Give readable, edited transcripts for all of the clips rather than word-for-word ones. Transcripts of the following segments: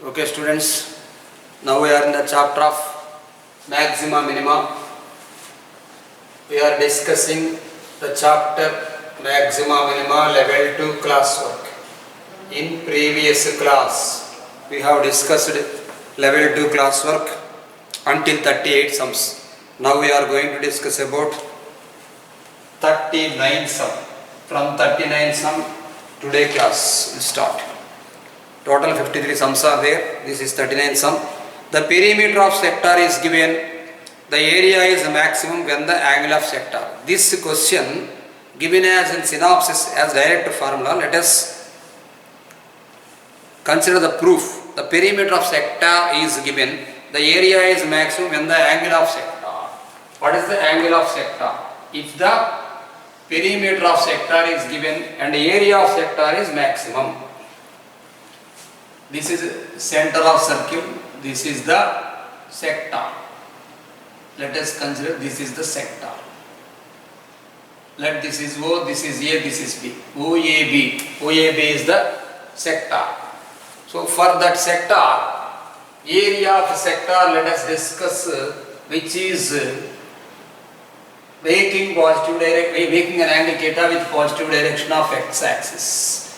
Okay students, now we are in the chapter of maxima minima. We are discussing the chapter maxima minima level 2 classwork. In previous class we have discussed level 2 classwork until 38 sums. Now we are going to discuss about 39 sum. From 39 sum today class will start. Total 53 sums are there. This is 39 sum. The perimeter of sector is given. The area is maximum when the angle of sector. This question given as in synopsis as direct formula. Let us consider the proof. The perimeter of sector is given. The area is maximum when the angle of sector. What is the angle of sector? If the perimeter of sector is given and the area of sector is maximum. This is center of circle. This is the sector. Let us consider this is the sector. Let this is O, this is A, this is B. OAB. OAB is the sector. So for that sector, area of sector, let us discuss which is making an angle theta with positive direction of x-axis.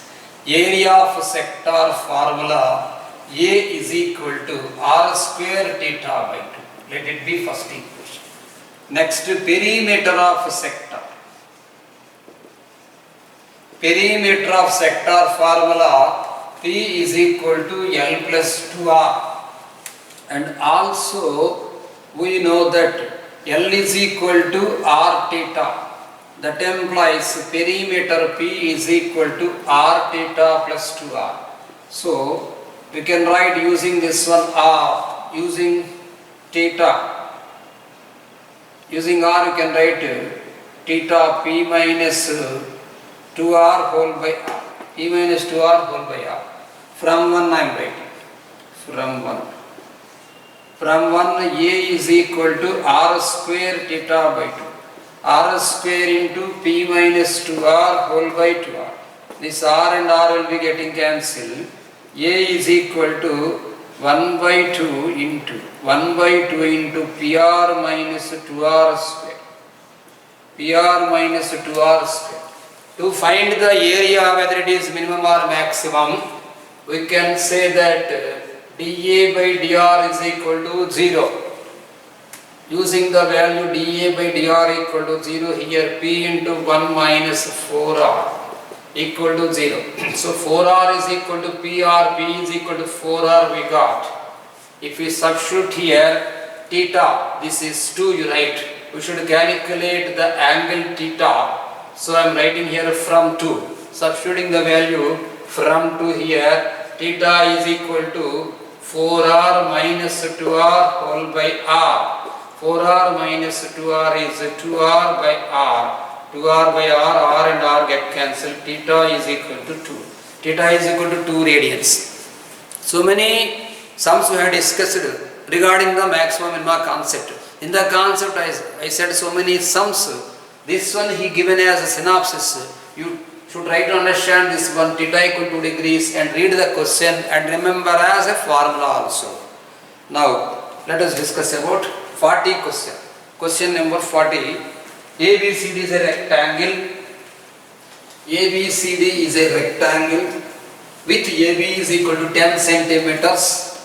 Area of sector formula A is equal to r square theta by 2. Let it be first equation. Next, perimeter of sector. Perimeter of sector formula P is equal to L plus 2R. And also we know that L is equal to r theta. That implies perimeter P is equal to r theta plus 2r. So we can write using this one r, using theta, using r you can write theta P minus 2r whole by r, P minus 2r whole by r. From 1 I am writing, from 1 A is equal to r square theta by 2. R square into P minus 2R whole by 2R. This R and R will be getting cancelled. A is equal to 1 by 2 into PR minus 2R square. PR minus 2R square. To find the area whether it is minimum or maximum, we can say that dA by dr is equal to 0. Using the value dA by dr equal to 0, here P into 1 minus 4R equal to 0. So 4R is equal to PR, P is equal to 4R we got. If we substitute here theta, this is 2 you write. We should calculate the angle theta. So I am writing here from 2. Substituting the value from 2 here, theta is equal to 4R minus 2R whole by R. 4R minus 2R is 2R by R. 2R by R, R and R get cancelled. Theta is equal to 2. Theta is equal to 2 radians. So many sums we have discussed regarding the maximum minima concept. In the concept I said so many sums. This one he given as a synopsis. You should try to understand this one, theta equal to 2 degrees, and read the question and remember as a formula also. Now let us discuss about 40 question. Question number 40. ABCD is a rectangle. ABCD is a rectangle with AB is equal to 10 centimeters.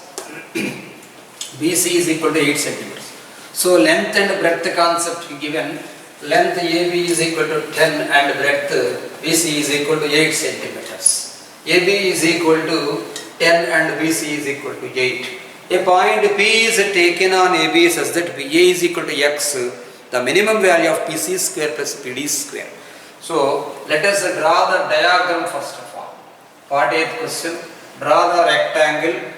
BC is equal to 8 centimeters. So length and breadth concept given. Length AB is equal to 10 and breadth BC is equal to 8 centimeters. AB is equal to 10 and BC is equal to 8. A point P is taken on AB such that BA is equal to x, the minimum value of PC square plus PD square. So let us draw the diagram first of all. 48th question. Draw the rectangle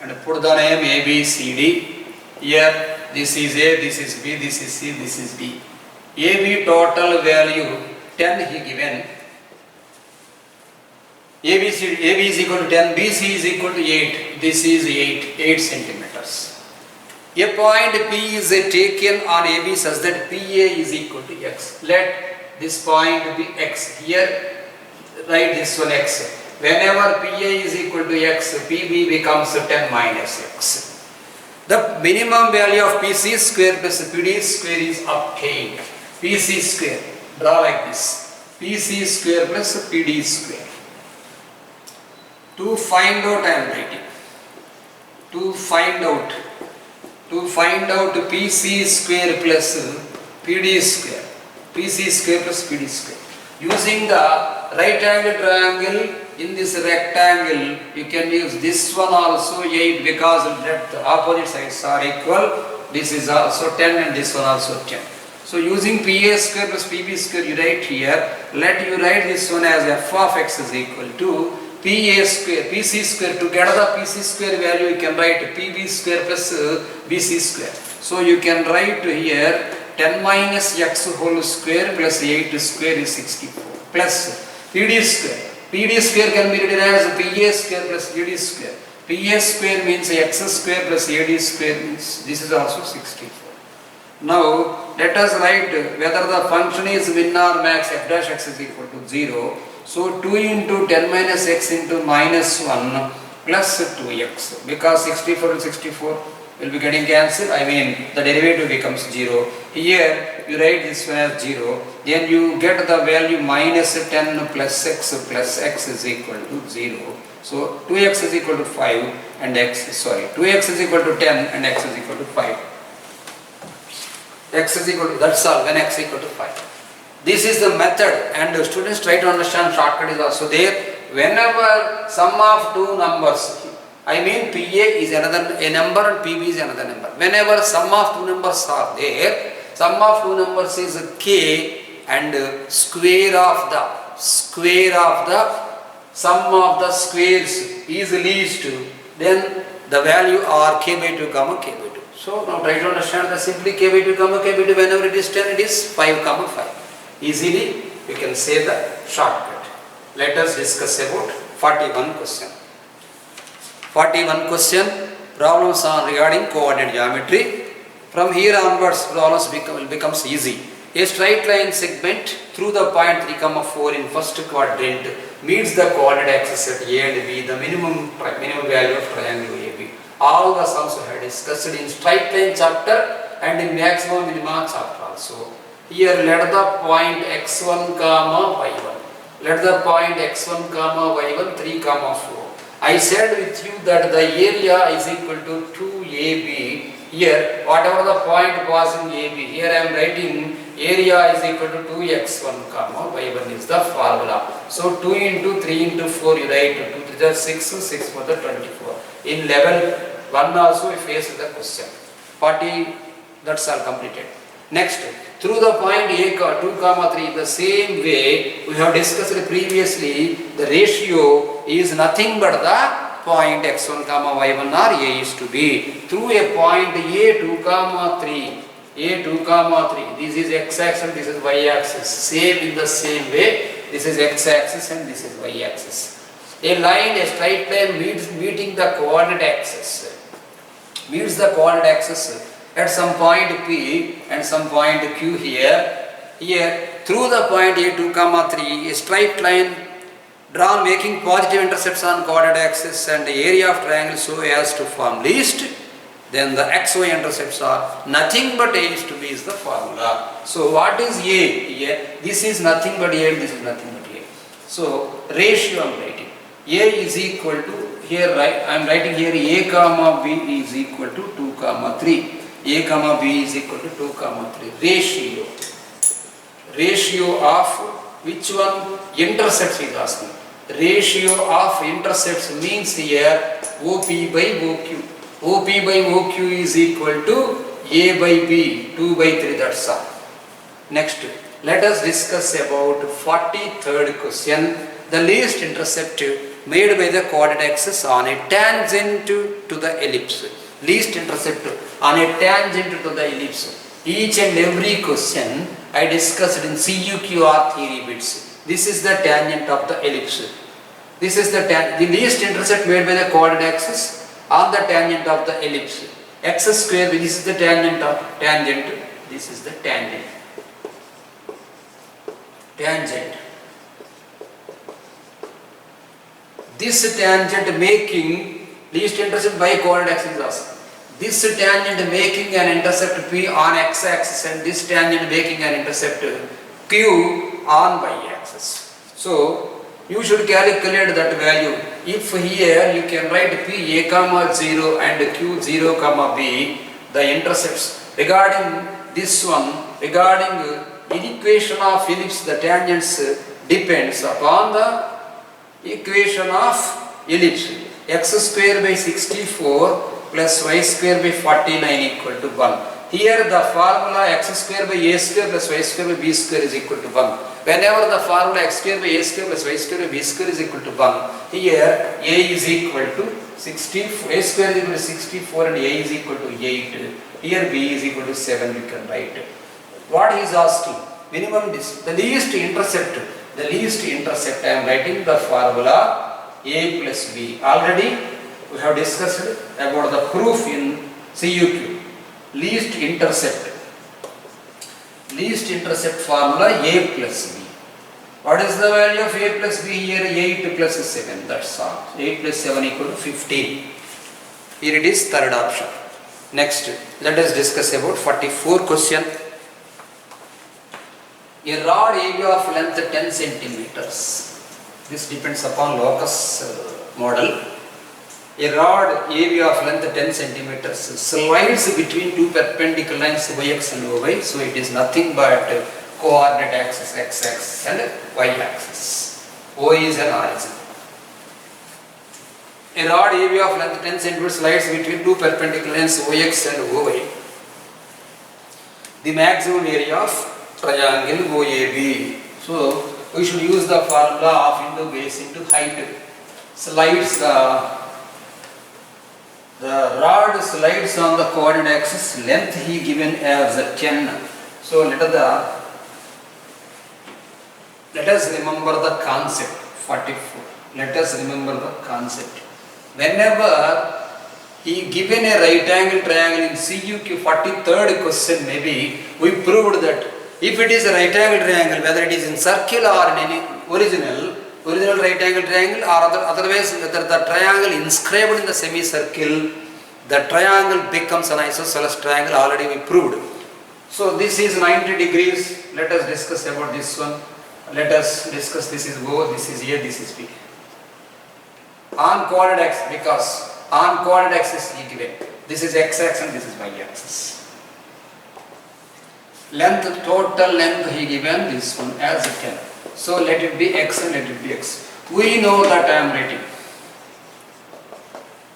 and put the name ABCD. Here this is A, this is B, this is C, this is D. AB total value 10 he given. AB is equal to 10, BC is equal to 8, this is 8 centimeters. A point P is taken on AB such that PA is equal to x. Let this point be x. Here write this one x. Whenever PA is equal to x, PB becomes 10 minus x. The minimum value of PC square plus PD square is obtained. PC square, draw like this. PC square plus PD square. To find out, I am writing. To find out PC square plus PD square. PC square plus PD square. Using the right angle triangle in this rectangle, you can use this one also 8 because the opposite sides are equal. This is also 10 and this one also 10. So using PA square plus PB square, you write here, let you write this one as f of x is equal to PA square, PC square. To get the PC square value, you can write PB square plus BC square. So you can write here 10 minus x whole square plus 8 square is 64 plus PD square. PD square can be written as PA square plus AD square. PA square means x square plus AD square means this is also 64. Now let us write whether the function is min or max f dash x is equal to 0. So 2 into 10 minus x into minus 1 plus 2x, because 64 and 64 will be getting cancelled, I mean the derivative becomes 0. Here you write this one as 0, then you get the value minus 10 plus x is equal to 0. So 2x is equal to 5 and 2x is equal to 10 and x is equal to 5. X is equal to, that's all, when x is equal to 5. This is the method, and the students try to understand. Shortcut is also there. Whenever sum of two numbers, I mean PA is another a number and PB is another number. Whenever sum of two numbers are there, sum of two numbers is k and square of the sum of the squares is least, then the value are k by 2 comma k by 2. So now try to understand that simply k by 2 comma k by 2, whenever it is 10 it is 5 comma 5. Easily we can say the shortcut. Let us discuss about 41 question. 41 question, problems are regarding coordinate geometry. From here onwards problems becomes easy. A straight line segment through the point 3, 4 in first quadrant meets the coordinate axis at A and B, the minimum value of triangle AB. All the sums we have discussed in straight line chapter and in maximum minima chapter also. Here let the point x1 comma y1. Let the point x1 comma y1 3 comma 4. I said with you that the area is equal to 2AB. Here whatever the point was in AB, here I am writing area is equal to 2x1 comma y1 is the formula. So 2 into 3 into 4 you write 2 to the 6, 6 for the 24. In level 1 also we face the question. 40, that's all completed. Next, through the point A 2 comma 3, the same way we have discussed previously, the ratio is nothing but the point x1 comma y1 or A is to B. Through a point A2 comma 3, this is x-axis, this is y-axis. Same in the same way, this is x-axis and this is y-axis. A line, a straight line meeting the coordinate axis. Meets the coordinate axis at some point P and some point Q here. Here through the point A2 comma 3, a straight line drawn making positive intercepts on coordinate axis and the area of triangle so as to form least, then the xy intercepts are nothing but A is to B is the formula. So what is A here? This is nothing but A and this is nothing but A. So ratio I am writing. A is equal to, here I am writing here A comma B is equal to 2 comma 3. A comma B is equal to 2 comma 3. Ratio of which one? Intercepts is asking. Ratio of intercepts means here OP by OQ. OP by OQ is equal to A by B, 2 by 3, that's all. Next, let us discuss about 43rd question. The least intercept made by the coordinate axis on a tangent to the ellipse. Least intercept on a tangent to the ellipse. Each and every question I discussed in CUQR theory bits. This is the tangent of the ellipse. This is the least intercept made by the coordinate axis on the tangent of the ellipse. X square, this is the tangent of tangent. This is the tangent. this tangent making least intercept by coordinate axis. This tangent making an intercept P on x-axis and this tangent making an intercept Q on y-axis. So you should calculate that value. If here you can write P a comma 0 and Q 0 comma b, the intercepts. Regarding this one, regarding equation of ellipse, the tangents depends upon the equation of ellipse. X square by 64 plus y square by 49 equal to 1. Here the formula x square by a square plus y square by b square is equal to 1. Whenever the formula x square by a square plus y square by b square is equal to 1, here a is equal to 64, a square is equal to 64 and a is equal to 8. Here b is equal to 7 we can write. What he is asking? Minimum distance, the least intercept. The least intercept, I am writing the formula a plus b. Already we have discussed about the proof in CUQ. Least intercept formula a plus b. What is the value of a plus b here? 8 plus 7, that's all. 8 plus 7 equal to 15. Here it is, third option. Next, let us discuss about 44 question. A rod area of length 10 centimeters. This depends upon locus model. A rod area of length 10 centimeters slides between two perpendicular lines yx and oy. So it is nothing but coordinate axis x-axis and y-axis. O is an origin. A rod area of length 10 centimeters slides between two perpendicular lines ox and oy. The maximum area of triangle OAB. So we should use the formula of into base into height. Slides the rod slides on the coordinate axis, length he given as 10. So let us remember the concept. 44. Let us remember the concept. Whenever he given a right angle triangle in CUQ 43rd question, maybe we proved that if it is a right angle triangle, whether it is in circle or in any original right angle triangle or otherwise whether the triangle inscribed in the semicircle, the triangle becomes an isosceles triangle. Already we proved. So this is 90 degrees. Let us discuss about this one. Let us discuss this is O, this is A, this is B. On coordinate axis, because on coordinate axis he given. This is x-axis and this is y-axis. Length, total length he given this one as 10. So let it be x and let it be x. We know that I am writing.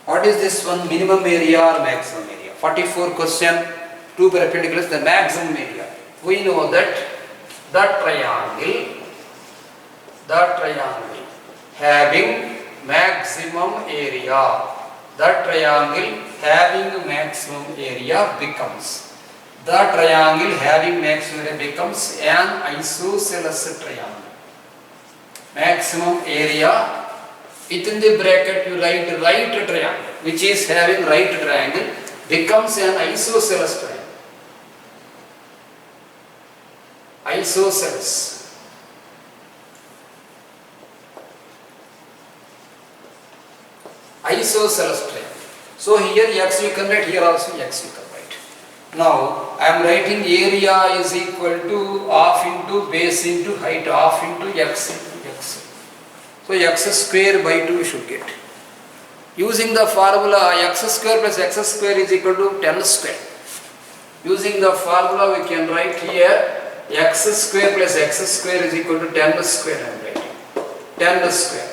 What is this one? Minimum area or maximum area? 44 question, two perpendiculars, the maximum area. We know that the triangle having maximum area, becomes. The triangle having maximum area becomes an isosceles triangle. Maximum area, within the bracket you write right triangle, which is having right triangle, becomes an isosceles triangle. Isosceles. Isosceles triangle. So here x you can write, here also x you can write. Now I am writing area is equal to half into base into height, half into x into x. So x square by 2 you should get. Using the formula x square plus x square is equal to 10 square. Using the formula we can write here x square plus x square is equal to 10 square. I am writing 10 square.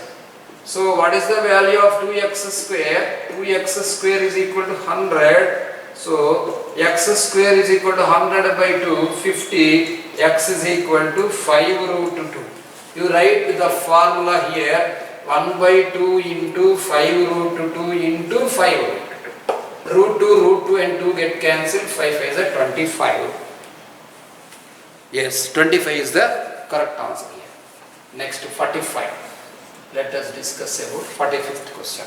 So what is the value of 2x square? 2x square is equal to 100. So x square is equal to 100 by 2, 50. X is equal to 5 root 2. You write the formula here 1 by 2 into 5 root 2 into 5 root 2. Root 2 and 2 get cancelled. 5 is a 25. Yes, 25 is the correct answer here. Next 45. Let us discuss about 45th question.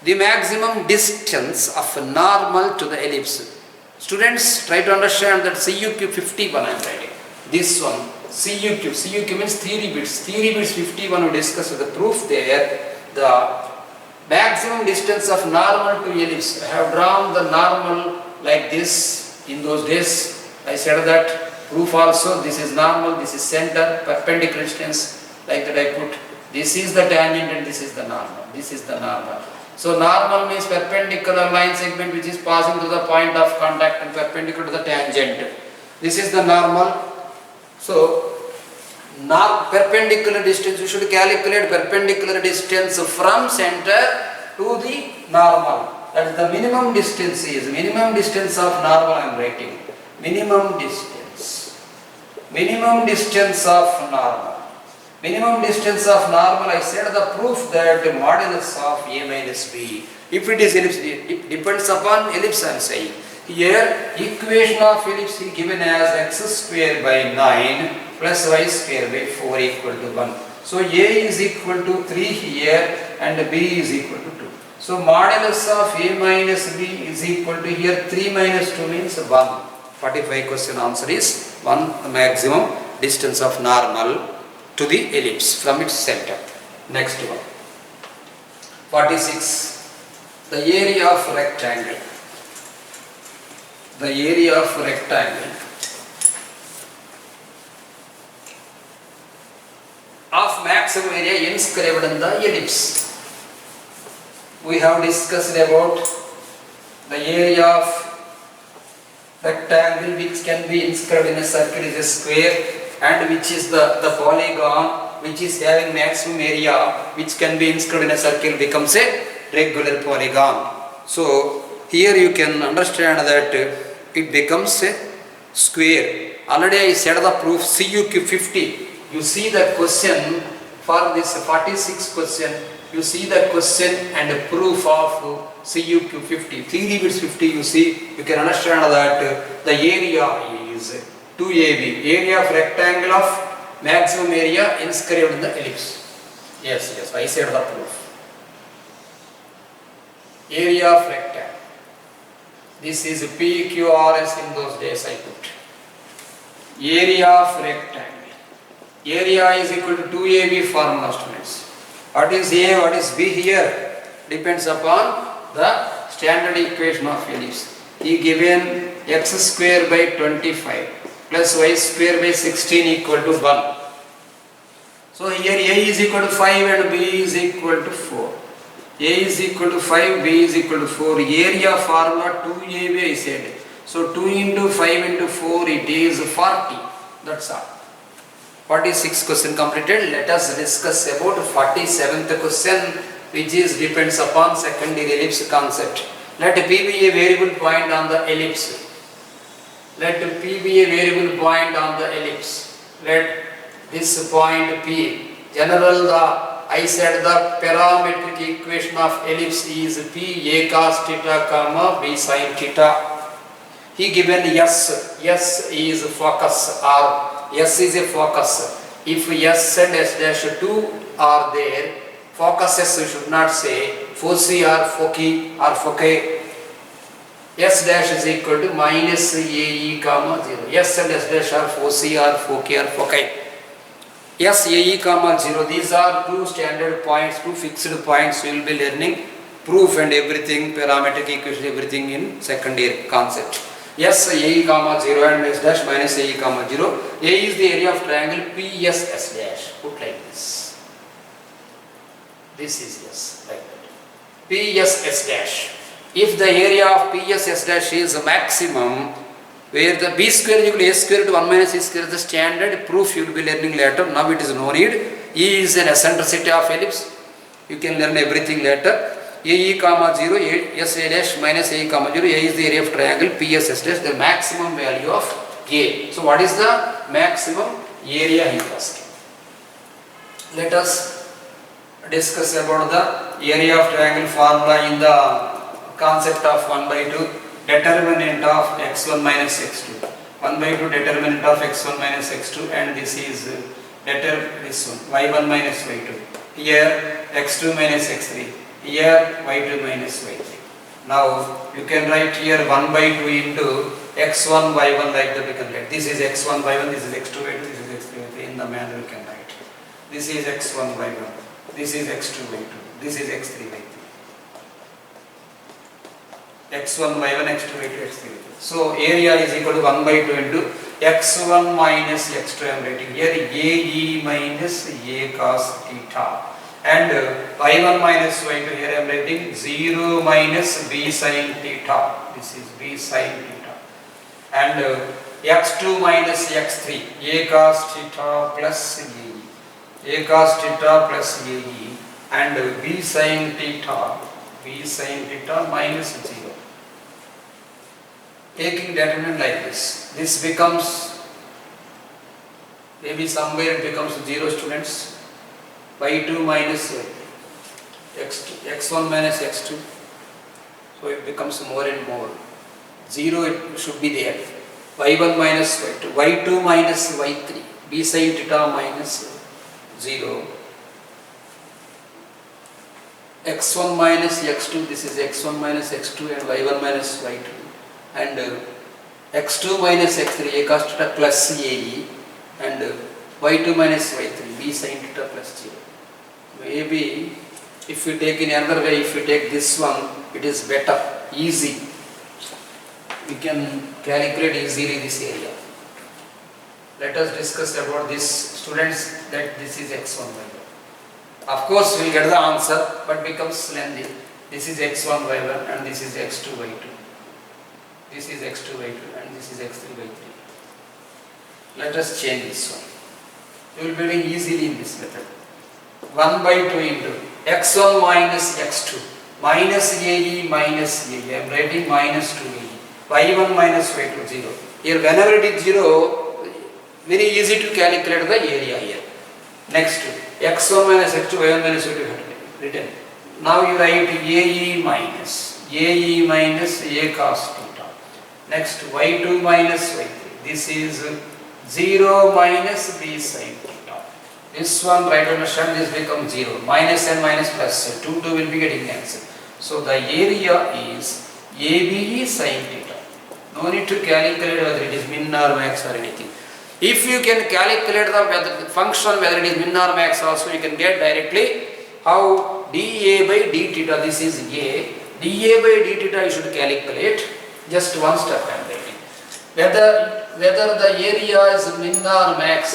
The maximum distance of a normal to the ellipse. Students, try to understand that CUQ 51 I am writing. This one, CUQ means theory bits. Theory bits 51 we discussed the proof there. the maximum distance of normal to ellipse. I have drawn the normal like this in those days. I said that proof also, this is normal, this is center, perpendicular distance, like that I put. This is the tangent and this is the normal. This is the normal. So normal means perpendicular line segment which is passing to the point of contact and perpendicular to the tangent. This is the normal. So perpendicular distance, you should calculate perpendicular distance from center to the normal. That is the minimum distance is, minimum distance of normal I am writing. Minimum distance. Minimum distance of normal. Minimum distance of normal, I said the proof that the modulus of A minus B, if it is ellipse, it depends upon ellipse I am saying. Here, equation of ellipse is given as x square by 9 plus y square by 4 equal to 1. So A is equal to 3 here and B is equal to 2. So modulus of A minus B is equal to here 3 minus 2 means 1. 45 question answer is 1 maximum distance of normal to the ellipse from its center. Next one. 46. The area of rectangle. The area of rectangle of maximum area inscribed in the ellipse. We have discussed about the area of rectangle which can be inscribed in a circle is a square, and which is the polygon which is having maximum area which can be inscribed in a circle becomes a regular polygon. So here you can understand that it becomes a square. Already I said the proof CUQ 50. You see the question for this 46 question, you see the question and the proof of CUQ 50. Theory bits 50 you see, you can understand that the area is 2AB. Area of rectangle of maximum area inscribed in the ellipse. Yes, I said the proof. Area of rectangle. This is PQRS in those days I put. Area of rectangle. Area is equal to 2AB formula, students. What is A, what is B here? Depends upon the standard equation of ellipse. He given x square by 25 plus y square by 16 equal to 1. So here A is equal to 5 and B is equal to 4. A is equal to 5, B is equal to 4. Area formula 2AB I said. So 2 into 5 into 4 it is 40. That's all. 46 question completed. Let us discuss about 47th question, which is depends upon secondary ellipse concept. Let P be a variable point on the ellipse. Let P be a variable point on the ellipse. Let this point P. I said the parametric equation of ellipse is P a cos theta comma B sin theta. He given S. S is focus or S is a focus. If S and S dash 2 are there, focuses you should not say foci or foci or foci. S dash is equal to minus AE comma 0. S and S dash are foci or foci or foci. S AE comma 0. These are two standard points, two fixed points. You will be learning proof and everything, parametric equation, everything in second year concept. S AE comma 0 and S dash minus AE comma 0. A is the area of triangle PS S dash. Put like this. This is S, like that. PS S dash. If the area of PS S dash is a maximum, where the B square is equal to A square to 1 minus A square is the standard proof you will be learning later. Now it is no need. E is an eccentricity of ellipse. You can learn everything later. AE comma 0, S A dash minus AE comma 0, A is the area of triangle PSS dash, the maximum value of A. So what is the maximum area he is asking? Let us discuss about the area of triangle formula in the concept of 1 by 2, determinant of x1 minus x2. 1 by 2 determinant of x1 minus x2, and this is this one, y1 minus y2. Here x2 minus x3. Here y2 minus y3. Now you can write here 1 by 2 into x1 y1 like that we can write. This is x1 y1, this is x2 y2, this is x3 y3. In the manner you can write. This is x1 y1, this is x2 y2, This is x3 by 3. x1 by 1, x2 by 2, x3 by 2. So area is equal to 1 by 2 into x1 minus x2. I am writing here AE minus A cos theta. And y1 minus y2, here I am writing 0 minus b sin theta. This is b sin theta. And x2 minus x3, A cos theta plus AE. A cos theta plus AE. And b sin theta minus 0. Taking determinant like this, this becomes, maybe somewhere it becomes 0, students. y2 minus x2, x1 minus x2, so it becomes more and more. 0 it should be there. y1 minus y2, y2 minus y3, b sin theta minus 0. x1 minus x2, this is x1 minus x2 and y1 minus y2. And x2 minus x3, A cos theta plus AE, and y2 minus y3, b sin theta plus 0. Maybe if you take in another way, if you take this one, it is better, easy. We can calculate easily this area. Let us discuss about this, students, that this is x1 y1. Of course, we will get the answer, but becomes lengthy. This is x1 y1 and this is x2 y2. This is x2 by 2 and this is x3 by 3. Let us change this one. You will be doing easily in this method. 1 by 2 into x1 minus x2 minus AE minus AE. I am writing minus 2AE. y1 minus y2 0. Here whenever it is 0, very easy to calculate the area here. Next, x1 minus x2, y1 minus y2 have to be written. Now you write AE minus A cos theta. Next, y2 minus y3. This is 0 minus b sin theta. This one, right on the side, this becomes 0. Minus and minus plus 2 will be getting cancelled. So the area is ABE sin theta. No need to calculate whether it is min or max or anything. If you can calculate the function whether it is min or max also, you can get directly how dA by d theta. This is A. dA by d theta you should calculate. Just one step I am writing. Whether the area is min or max,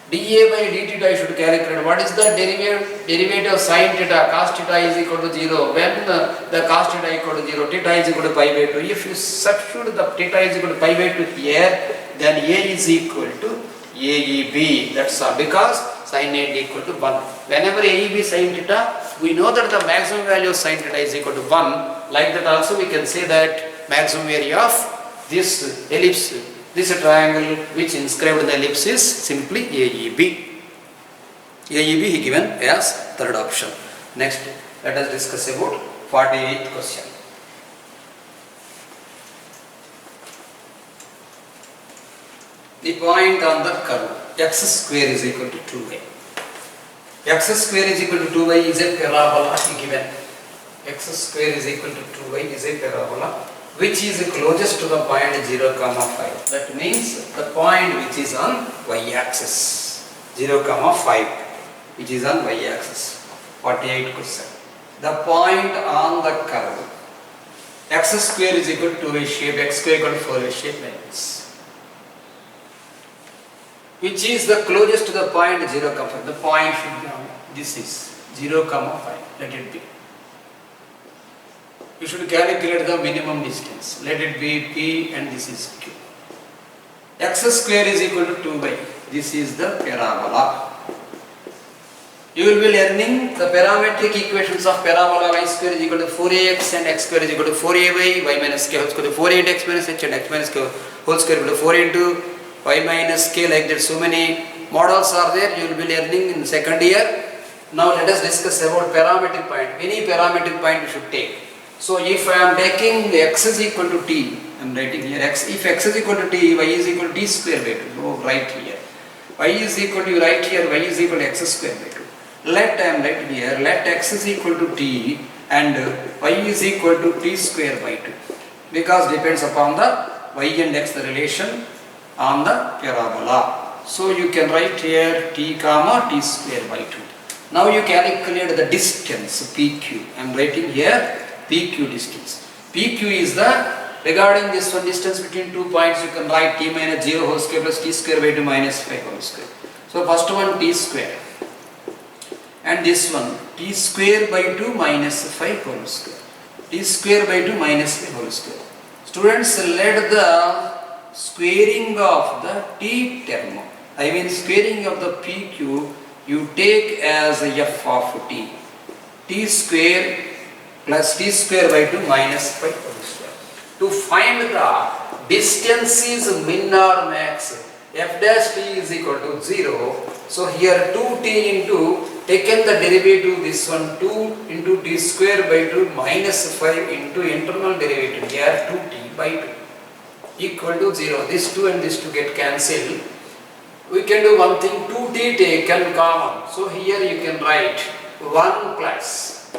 dA by d theta I should calculate. What is the derivative of sin theta? Cos theta is equal to 0. When the cos theta is equal to 0, theta is equal to pi by 2. If you substitute the theta is equal to pi by 2 here, then A is equal to AEB. That's all, because sin A is equal to 1. Whenever AEB sin theta, we know that the maximum value of sin theta is equal to 1. Like that also we can say that maximum area of this ellipse, this triangle which inscribed in the ellipse is simply AEB. AEB is given as third option. Next, let us discuss about 48th question. The point on the curve x square is equal to 2y. X square is equal to 2y is a parabola given. X square is equal to 2y is a parabola which is closest to the point 0, 5. That means the point which is on y-axis, 0, 5, which is on y-axis. 48 question. The point on the curve x square is equal to 2y shape, x square equal to 4y shape like this. Which is the closest to the point 0, 5. The point should be on this is 0, 5. Let it be. You should calculate the minimum distance. Let it be P and this is Q. X square is equal to 2y. This is the parabola. You will be learning the parametric equations of parabola. Y square is equal to 4ax and x square is equal to 4ay. Y minus k whole square is 4 into x minus h and x minus k whole square is equal to 4 into y minus k. Like that, so many models are there. You will be learning in second year. Now let us discuss about parametric point. Any parametric point you should take. So if I am taking x is equal to t, I am writing here x. If x is equal to t, y is equal to t square by 2. Go right here. Y is equal to, you write here, y is equal to x square by 2. Let, I am writing here, let x is equal to t and y is equal to t square by 2. Because depends upon the y and x, the relation on the parabola. So you can write here t comma t square by 2. Now you calculate the distance PQ. I am writing here PQ distance. PQ is the, regarding this one distance between 2 points, you can write t minus 0 whole square plus t square by 2 minus 5 whole square. So first one t square and this one t square by 2 minus 5 whole square. T square by 2 minus 5 whole square. Students, let the squaring of the t term, I mean squaring of the PQ, you take as f of t. T square plus t square by 2 minus 5 whole square. To find the distance is min or max, f dash t is equal to 0. So here 2t into, taken the derivative this one 2 into t square by 2 minus 5 into internal derivative here 2t by 2 equal to 0. This 2 and this 2 get cancelled. We can do one thing, 2t taken common. So here you can write 1 plus.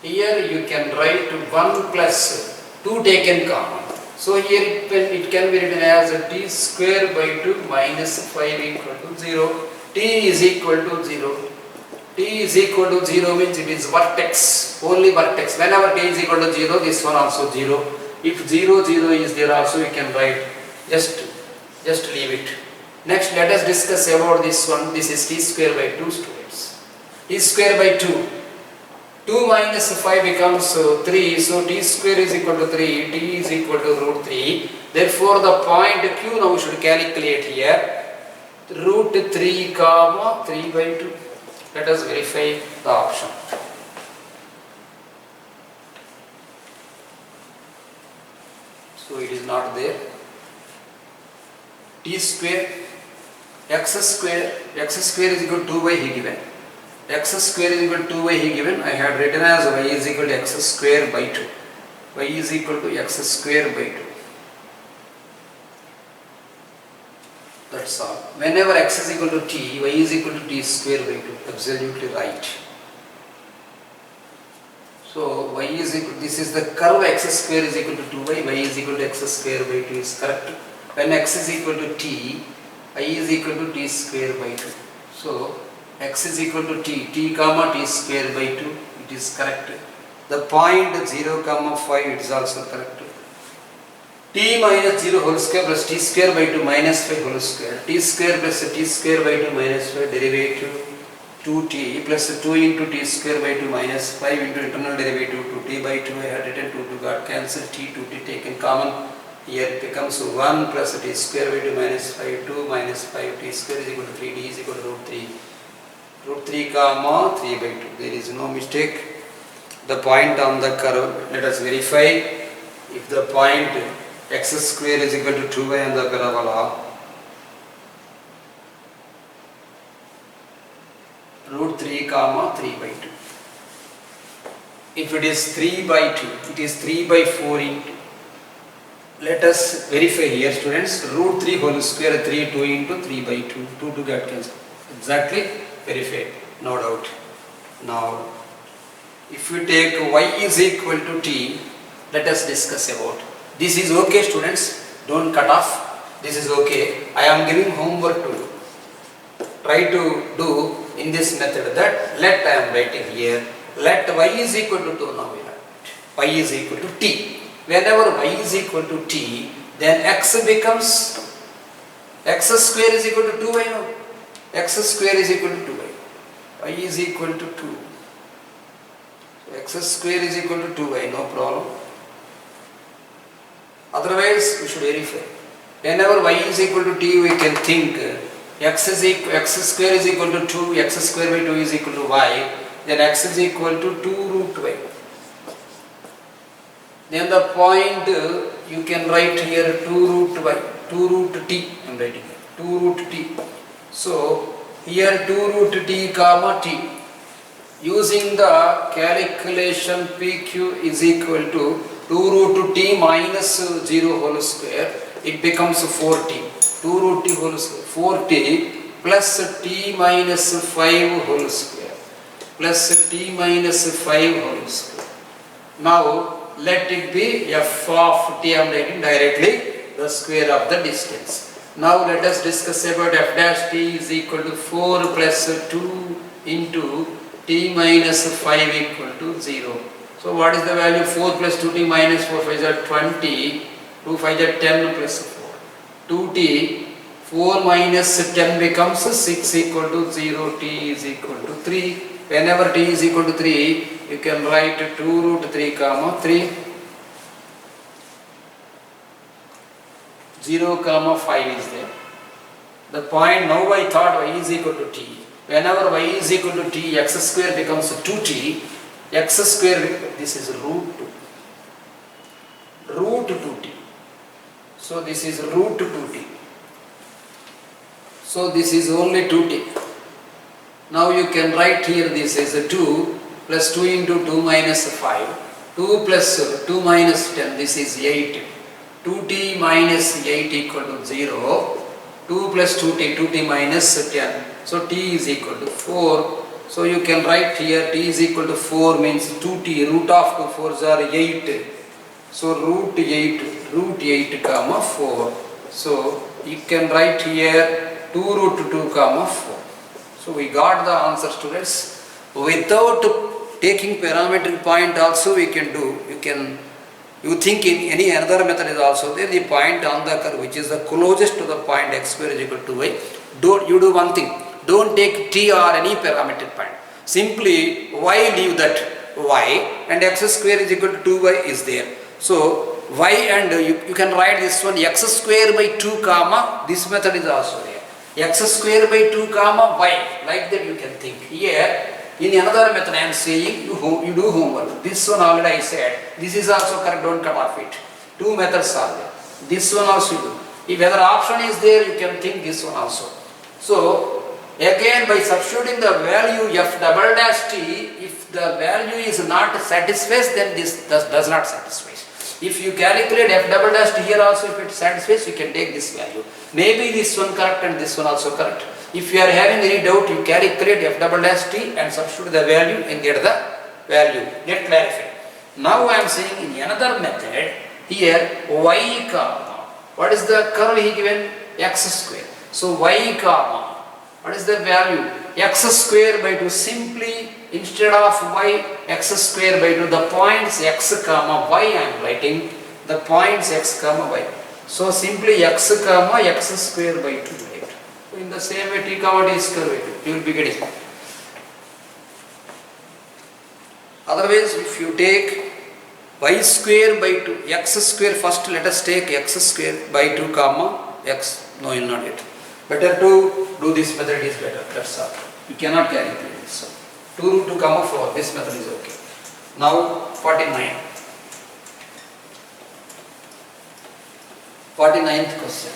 Here you can write 1 plus 2 taken common. So here it can be written as t square by 2 minus 5 equal to 0. T is equal to 0. T is equal to 0 means it is vertex, only vertex. Whenever t is equal to 0, this one also 0. If 0, 0 is there also, you can write, just leave it. Next, let us discuss about this one. This is t square by 2, students. T square by 2. 2 minus 5 becomes 3, so t square is equal to 3, t is equal to root 3. Therefore, the point Q now we should calculate here. Root 3 comma 3 by 2. Let us verify the option. So it is not there. T square, x square is equal to 2y he given. X square is equal to 2y he given. I had written as y is equal to x square by 2. Y is equal to x square by 2. That's all. Whenever x is equal to t, y is equal to t square by 2. Absolutely right. So y is equal, this is the curve x square is equal to 2y, y is equal to x square by 2 is correct. When x is equal to t, y is equal to t square by 2. So x is equal to t comma t square by 2, it is correct. The point 0 comma 5, it is also correct. T minus 0 whole square plus t square by 2 minus 5 whole square. T square plus t square by 2 minus 5 derivative 2t plus 2 into t square by 2 minus 5 into internal derivative 2t by 2. I had written 2 got cancelled, t 2t taken common. Here it becomes 1 plus t square by 2 minus 5, 2 minus 5, t square is equal to 3, t is equal to root 3. Root 3 comma 3 by 2. There is no mistake. The point on the curve, let us verify. If the point x square is equal to 2y on the parabola, root 3 comma 3 by 2. If it is 3 by 2, it is 3 by 4 into. Let us verify here, students. Root 3 whole square 3 2 into 3 by 2. 2 get cancelled. Exactly verified, no doubt. Now, if we take y is equal to t, let us discuss about. This is okay, students. Don't cut off. This is okay. I am giving homework to you. Try to do in this method that let I am writing here. Let y is equal to 2 now. Y is equal to t. Whenever y is equal to t, then x becomes x square is equal to 2y now. X square is equal to 2y. Y is equal to 2. So x square is equal to 2y, no problem. Otherwise, we should verify. Whenever y is equal to t, we can think x square is equal to 2, x square by 2 is equal to y, then x is equal to 2 root y. Then the point you can write here 2 root y, 2 root t, I am writing here, 2 root t. So here 2 root t comma t. Using the calculation PQ is equal to 2 root t minus 0 whole square, it becomes 4t. 2 root t whole square, 4t plus t minus 5 whole square plus t minus 5 whole square. Now let it be f of t, I am writing directly the square of the distance. Now let us discuss about f dash t is equal to 4 plus 2 into t minus 5 equal to 0. So what is the value? 4 plus 2t minus 4, 5 is 20, 2 5 is 10 plus 4. 2t, 4 minus 10 becomes 6 equal to 0, t is equal to 3. Whenever t is equal to 3, you can write 2 root 3 comma 3. 0 comma 5 is there. The point now I thought y is equal to t. Whenever y is equal to t, x square becomes 2t. X square, this is root 2. Root 2t. So this is root 2t. So this is only 2t. Now you can write here this is 2 plus 2 into 2 minus 5. 2 plus 2 minus 10, this is 8. 2t minus 8 equal to 0. 2 plus 2t, 2t minus 10. So t is equal to 4. So you can write here t is equal to 4 means 2t, root of 2 4s are 8. So root 8 comma 4. So you can write here 2 root 2 comma 4. So we got the answer, students. Without taking parametric point also we can do. You think in any another method is also there, the point on the curve which is the closest to the point x square is equal to y. You do one thing, don't take t or any parametric point. Simply y leave that y and x square is equal to 2y is there. So y and you can write this one x square by 2 comma, this method is also there. X square by 2 comma y, like that you can think. Here in another method I am saying you do homework. This one already I said. This is also correct, don't cut off it. Two methods are there. This one also you do. If other option is there, you can think this one also. So again by substituting the value f double dash t, if the value is not satisfies, then this does not satisfy. If you calculate f double dash t here also, if it satisfies, you can take this value. Maybe this one correct and this one also correct. If you are having any doubt, you calculate f double dash t and substitute the value and get the value. Get clarified. Now I am saying in another method, here y comma, what is the curve he given? X square. So y comma, what is the value? X square by 2. Simply instead of y, x square by 2, the points x comma y I am writing, the points x comma y. So simply x comma x square by 2. So in the same way t comma t square by 2, you will be getting. Otherwise, if you take y square by 2, x square first, let us take x square by 2 comma x. No, you will not get. Better to do this method is better. That's all. You cannot calculate this. So 2 root 2 comma 4. This method is okay. Now 49. 49th question.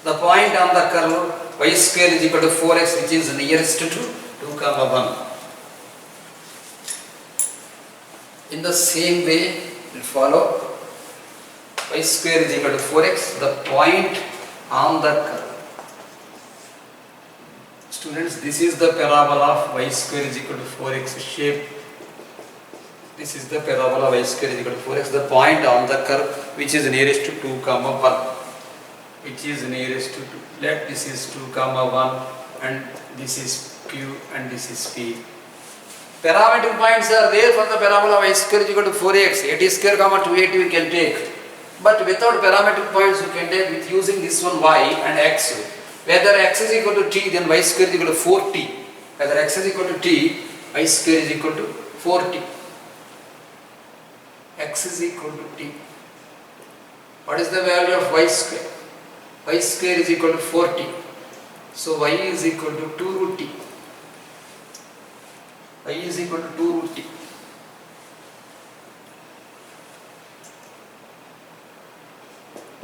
The point on the curve y square is equal to 4x, which is nearest to 2 comma 1. In the same way, we follow y square is equal to 4x, the point on the curve. Students, this is the parabola of y square is equal to 4x shape. This is the parabola y square is equal to 4x, the point on the curve which is nearest to 2 comma 1. Which is nearest to 2. Let this is 2 comma 1 and this is q and this is p. Parametric points are there for the parabola y square is equal to 4x. 80 square comma 280 we can take. But without parametric points you can take with using this one y and x. Whether x is equal to t, then y square is equal to 4t. Whether x is equal to t, y square is equal to 4t. X is equal to t. What is the value of y square? Y square is equal to 4t. So y is equal to 2 root t. Y is equal to 2 root t.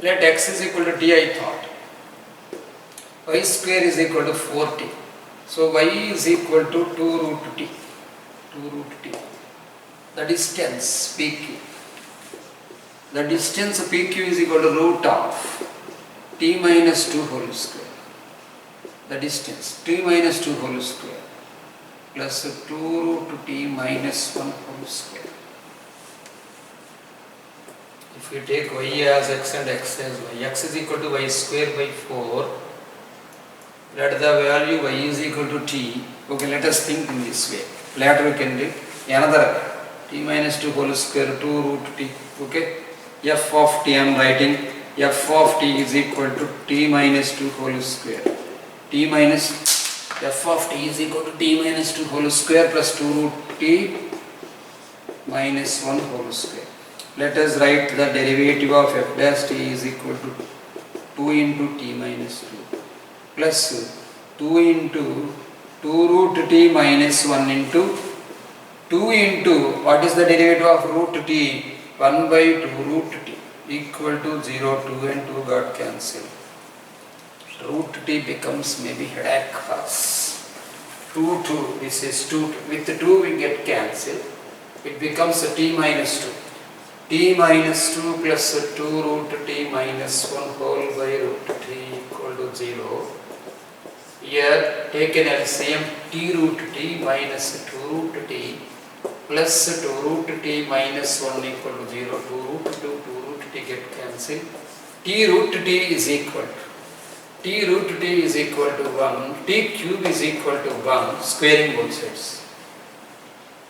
Let x is equal to t, I thought. Y square is equal to 4t. So y is equal to 2 root t. 2 root t. The distance pq. The distance pq is equal to root of t minus 2 whole square. The distance t minus 2 whole square plus 2 root t minus 1 whole square. If you take y as x and x as y, x is equal to y square by 4 Let the value y is equal to t. Okay, let us think in this way. Later we can do another way. T minus 2 whole square 2 root t. Okay, f of t I am writing f of t is equal to t minus 2 whole square. T minus f of t is equal to t minus 2 whole square plus 2 root t minus 1 whole square. Let us write the derivative of f dash t is equal to 2 into t minus 2 plus 2 into 2 root t minus 1 into 2 into what is the derivative of root t? 1 by 2 root t equal to 0, 2 and 2 got cancelled. Root t becomes maybe headache for us. 2, 2, this is 2, with 2 we get cancelled. It becomes a t minus 2. T minus 2 plus 2 root t minus 1 whole by root t equal to 0. Here take an LCM t root t minus 2 root t plus 2 root t minus 1 equal to 0. 2 root 2, 2 root t get cancelled. T root t is equal to t root t is equal to 1. T cube is equal to 1. Squaring both sides.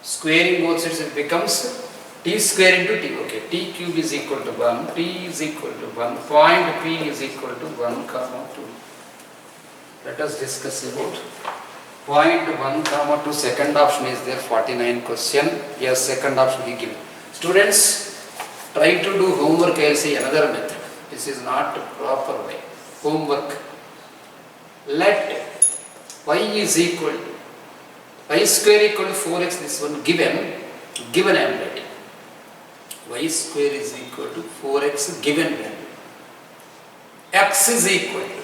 Squaring both sides it becomes t square into t. Okay, t cube is equal to 1. T is equal to 1. Point P is equal to 1 comma 2. Let us discuss about point 1 comma 2. Second option is there. 49 question. Yes, second option he given. Students, try to do homework. I will say another method. This is not a proper way. Homework. Let y is equal to y square equal to 4x. This one given I am writing. Y square is equal to 4x given value. X is equal to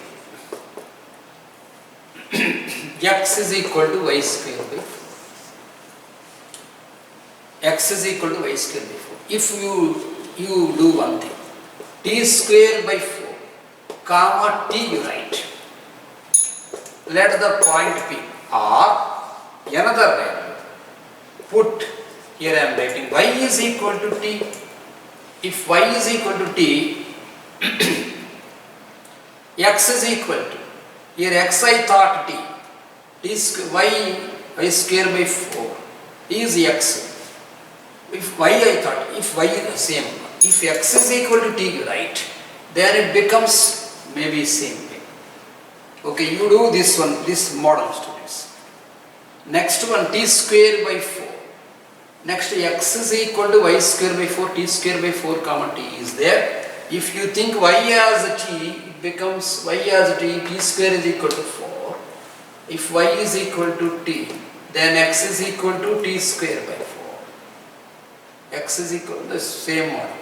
x is equal to y square by 4. X is equal to y square by 4. If you do one thing, t square by 4 comma t you write. Let the point P or another value put here. I am writing y is equal to t. If y is equal to t, x is equal to, here x I thought t, y square by 4 is x. If y I thought, if y is the same, if x is equal to t, right, then it becomes maybe same thing. Okay, you do this one, this model, students. Next one, t square by 4. Next, x is equal to y square by 4, t square by 4 comma t is there. If you think y as a t, it becomes y as a t square is equal to 4. If y is equal to t, then x is equal to t square by 4. X is equal to the same model.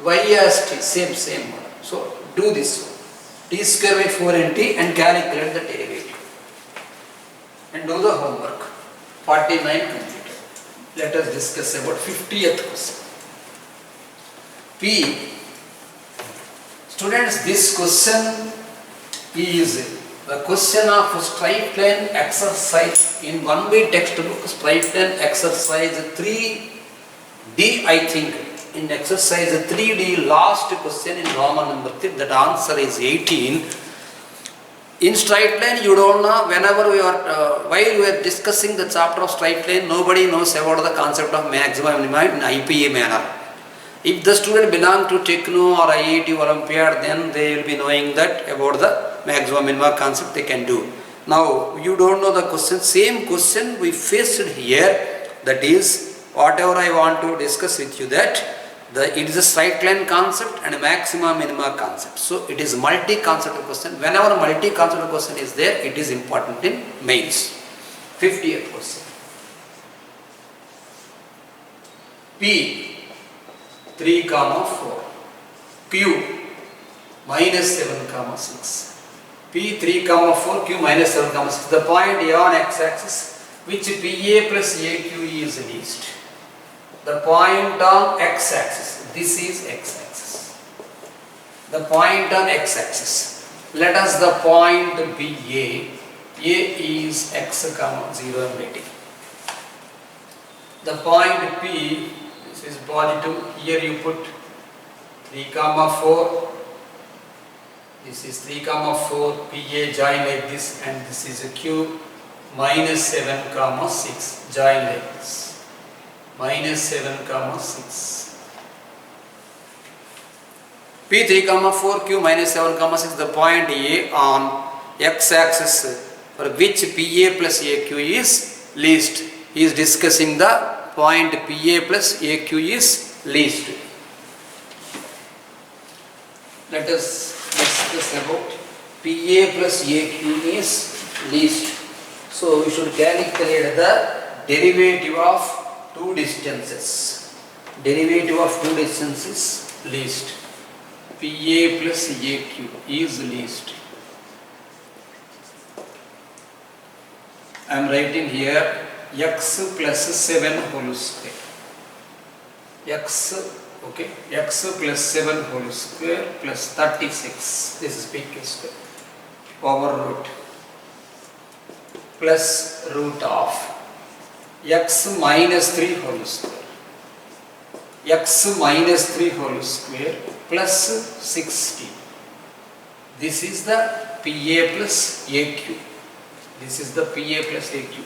Y as t, same model. So, do this one. T square by 4 and t and calculate the derivative. And do the homework. 49 completed. Let us discuss about 50th question. P. Students, this question is the question of straight line exercise in one way textbook, straight line exercise 3D, I think. In exercise 3D, last question in Roman number 3, that answer is 18. In straight line, you don't know, whenever we are, while we are discussing the chapter of straight line, nobody knows about the concept of maximum minimum in IPA manner. If the student belong to Techno or IIT Olympiad, then they will be knowing that about the maximum minimum concept they can do. Now, you don't know the question, same question we faced here, that is, whatever I want to discuss with you, that it is a straight line concept and a maxima minima concept. So it is multi-concept question. Whenever multi-concept question is there, it is important in mains. 50th question. P 3, 4. Q minus 7, 6. P 3, 4. Q minus 7, 6. The point A on x-axis, which PA plus AQ is least. The point on x-axis, this is x-axis. The point on x-axis, let us the point be A. A is x, 0 and rating. The point P, this is positive, here you put 3, 4. This is 3 comma 4, PA join like this, and this is a Q minus 7 comma 6 join like this. Minus 7 comma 6. P3 comma 4, Q minus 7 comma 6, the point A on x axis for which PA plus AQ is least. He is discussing the point PA plus AQ is least. Let us discuss about PA plus AQ is least. So we should calculate the derivative of two distances. Derivative of two distances least. PA plus AQ is least. I am writing here x plus 7 whole square. X plus 7 whole square plus 36. This is PQ square over root plus root of x minus 3 whole square. X minus 3 whole square plus 60. This is the PA plus AQ. This is the PA plus AQ.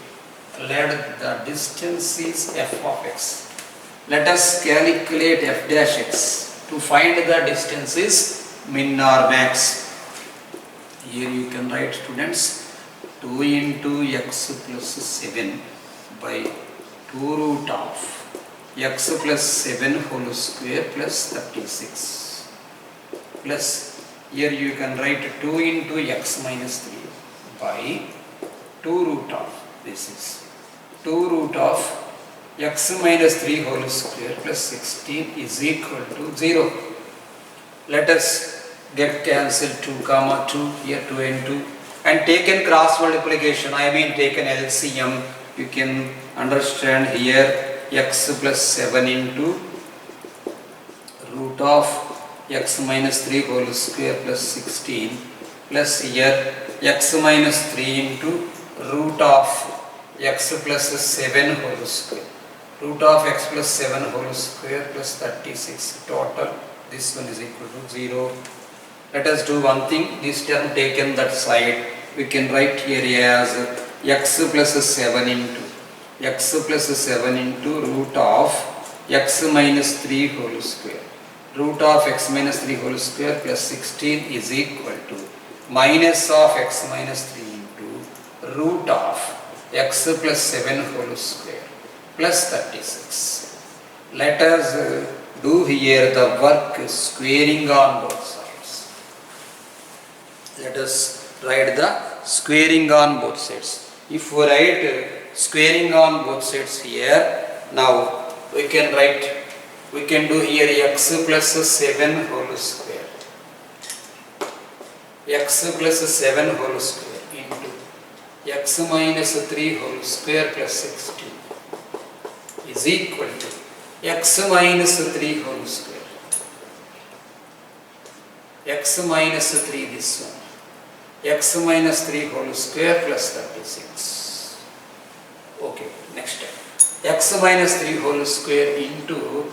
Let the distance is f of x. Let us calculate f dash x. To find the distance is min or max. Here you can write, students, 2 into x plus 7 by 2 root of x plus 7 whole square plus 36 plus, here you can write 2 into x minus 3 by 2 root of, this is 2 root of x minus 3 whole square plus 16 is equal to 0. Let us get cancelled 2 comma 2, here 2 and 2, and taken cross multiplication, I mean taken LCM, you can understand here x plus 7 into root of x minus 3 whole square plus 16 plus here x minus 3 into root of x plus 7 whole square. Root of x plus 7 whole square plus 36 total. This one is equal to 0. Let us do one thing. This term taken that side. We can write here as x plus 7 into root of x minus 3 whole square. Root of x minus 3 whole square plus 16 is equal to minus of x minus 3 into root of x plus 7 whole square plus 36. Let us do here the work squaring on both sides. Let us write the squaring on both sides. If we write squaring on both sides here, now we can do here x plus 7 whole square. X plus 7 whole square into x minus 3 whole square plus 16 is equal to x minus 3 whole square. X minus 3 this one. X minus 3 whole square plus 36. Okay, next step. X minus 3 whole square into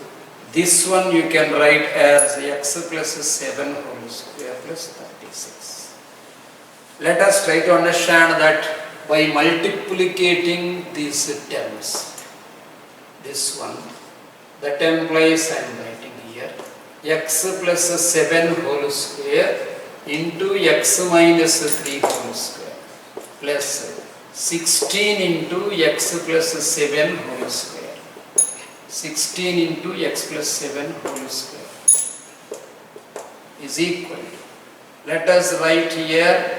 this one you can write as x plus 7 whole square plus 36. Let us try to understand that by multiplicating these terms. This one, that implies I am writing here x plus 7 whole square into x minus 3 whole square plus 16 into x plus 7 whole square. 16 into x plus 7 whole square is equal to, let us write here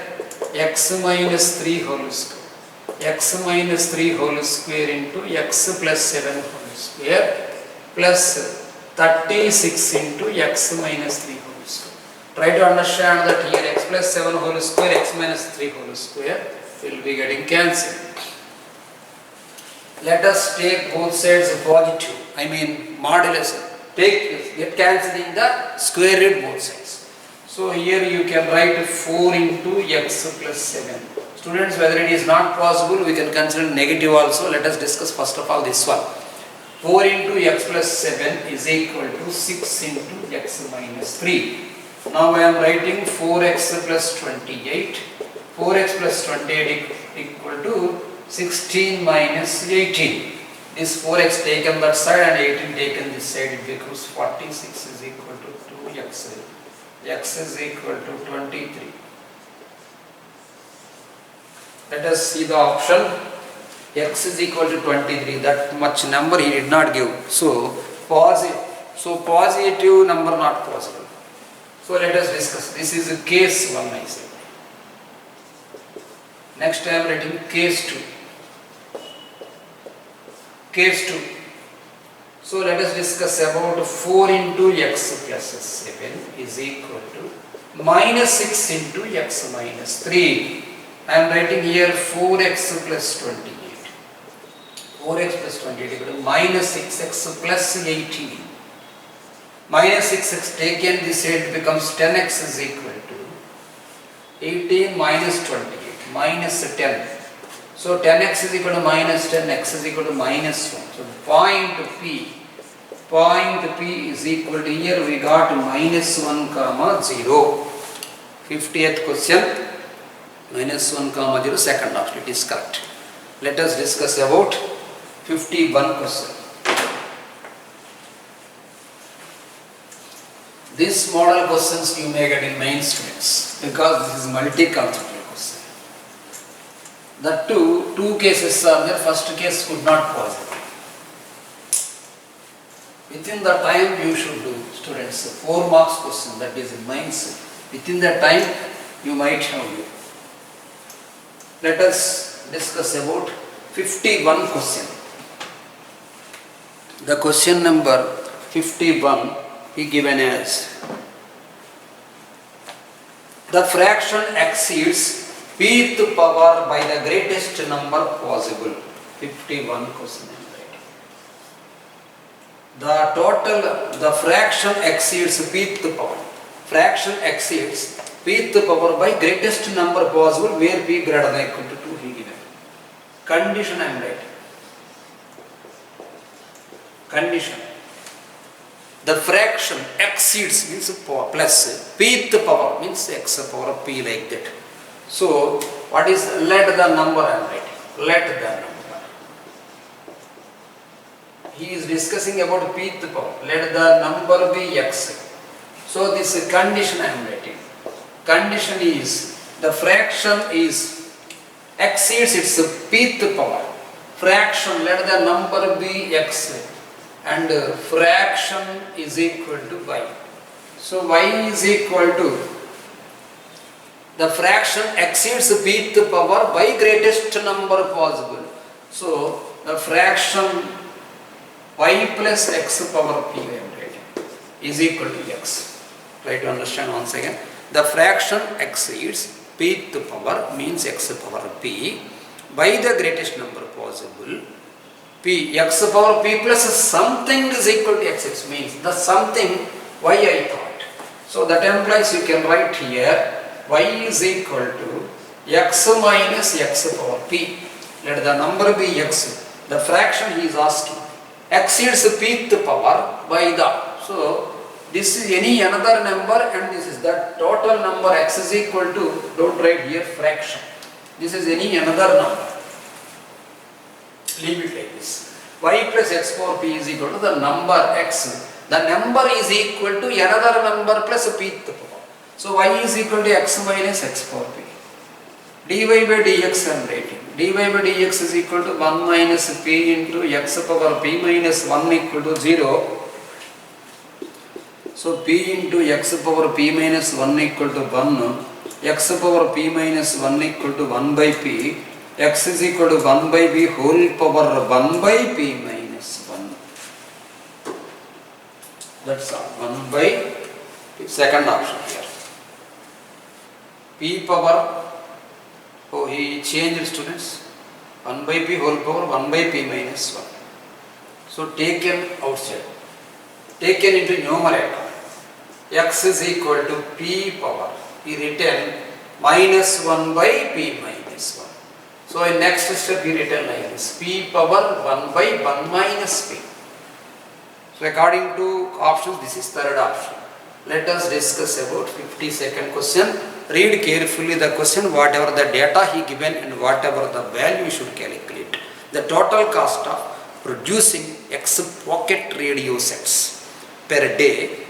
x minus 3 whole square. X minus 3 whole square into x plus 7 whole square plus 36 into x minus 3 whole square. Try to understand that here x plus 7 whole square, x minus 3 whole square will be getting cancelled. Let us take both sides positive, I mean modulus, get cancelling the square root both sides. So here you can write 4 into x plus 7. Students, whether it is not possible, we can consider negative also. Let us discuss first of all this one. 4 into x plus 7 is equal to 6 into x minus 3. Now I am writing 4x plus 28. 4x plus 28 equal to 16 minus 18. This 4x taken that side and 18 taken this side, it becomes 46 is equal to 2x. X is equal to 23. Let us see the option. X is equal to 23. That much number he did not give. So positive number not possible. So let us discuss. This is case 1 I say. Next I am writing case 2. Case 2. So let us discuss about 4 into x plus 7 is equal to minus 6 into x minus 3. I am writing here 4x plus 28. 4x plus 28 equal to minus 6x plus 18. Minus 6x taken this side becomes 10x is equal to 18 minus 28 minus 10. So 10x is equal to minus 10, x is equal to minus 1. So point P is equal to, here we got minus 1 comma 0. 50th question, minus 1 comma 0, second option, it is correct. Let us discuss about 51 question. This model questions you may get in main students because this is multi-conceptual question. The two cases are there. First case could not possible. Within the time you should do, students, 4 marks question, that is in mindset. Within that time you might have you. Let us discuss about 51 question. The question number 51 is given as the fraction exceeds pth power by the greatest number possible. 51 question. The fraction exceeds pth power. Fraction exceeds pth power by greatest number possible where p greater than equal to 2 he given. Condition I am writing. Condition. The fraction exceeds means plus pth power means x power p like that. So what is let the number I am writing? Let the number. He is discussing about pth power. Let the number be x. So this condition I am writing. Condition is the fraction is exceeds its pth power. Fraction, let the number be x and fraction is equal to y. So y is equal to the fraction exceeds pth power by greatest number possible. So the fraction y plus x power p is equal to x. Try to understand once again. The fraction exceeds pth power means x power p by the greatest number possible. P, x power p plus something is equal to x. It means the something y I thought. So that implies you can write here y is equal to x minus x power p. Let the number be x. The fraction he is asking exceeds pth power by the. So this is any another number and this is the total number x is equal to, don't write here fraction. This is any another number. Leave it like this. Y plus x power p is equal to the number x. The number is equal to another number plus pth power. So y is equal to x minus x power p. dy by dx I am writing. dy by dx is equal to 1 minus p into x power p minus 1 equal to 0. So p into x power p minus 1 equal to 1. X power p minus 1 equal to 1 by p. X is equal to 1 by p whole power 1 by p minus 1. That's all. 1 by p. Second option here. P power, oh he changed students. 1 by p whole power 1 by p minus 1. So taken outside. Taken into numerator. X is equal to p power. He written minus 1 by p minus 1. So in next step he written like this, p power 1 by 1 minus p. So according to options, this is third option. Let us discuss about 52nd question. Read carefully the question, whatever the data he given and whatever the value you should calculate. The total cost of producing X pocket radio sets per day,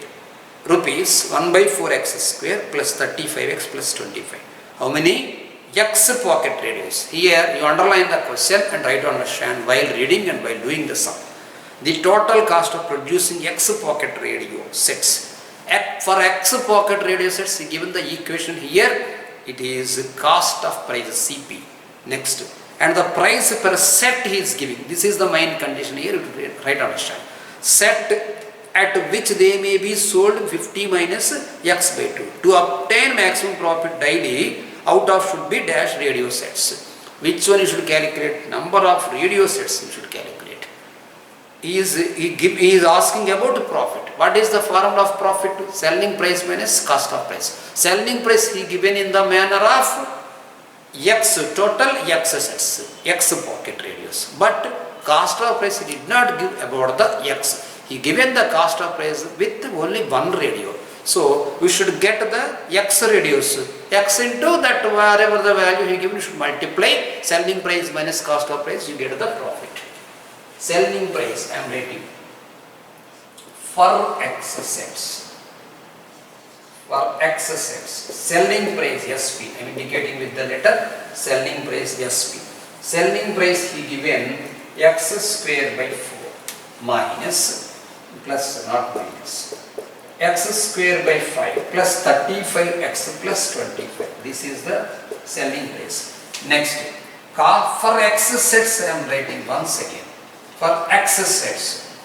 rupees 1 by 4x square plus 35x plus 25. How many? X pocket radios. Here you underline the question and try to understand while reading and while doing the sum. The total cost of producing X pocket radio sets. For X pocket radio sets, given the equation here, it is cost of price CP. Next, and the price per set he is giving. This is the main condition here. Try to understand. Set at which they may be sold 50 minus X by 2. To obtain maximum profit daily, out of should be dash radio sets. Which one you should calculate? Number of radio sets you should calculate. He is asking about profit. What is the formula of profit? Selling price minus cost of price. Selling price he given in the manner of X total X sets, X pocket radios. But cost of price he did not give about the X. He given the cost of price with only one radio. So we should get the X radios. X into that wherever the value he given, you should multiply selling price minus cost of price, you get the profit. Selling price I am writing for X sets. For X sets, selling price SP, I am indicating with the letter selling price SP. Selling price he given X square by 4 minus plus not minus X square by 5 plus 35X plus 25. This is the selling price. Next, for X sets I am writing once again. For X sets,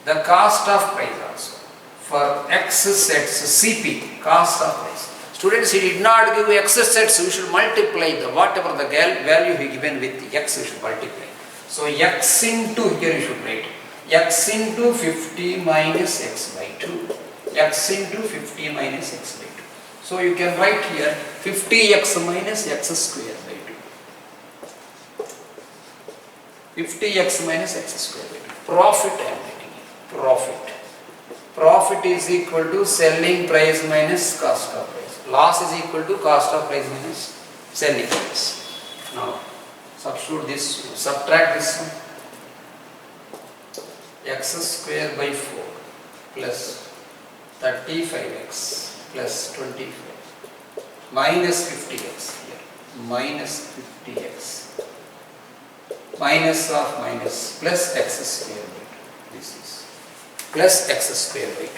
the cost of price also. For X sets, CP, cost of price. Students, he did not give X sets, we should multiply the whatever the value he given with X, we should multiply. So X into, here you should write, X into 50 minus X by 2. X into 50 minus X by 2. So you can write here 50X minus X square by 2. 50X minus X square by 2. Profit I am writing here. Profit. Profit is equal to selling price minus cost of price. Loss is equal to cost of price minus selling price. Now substitute this, subtract this one. X square by 4 plus 35X plus 25 minus 50X here, minus 50X minus of minus plus X square by 2. This is plus X square by 2.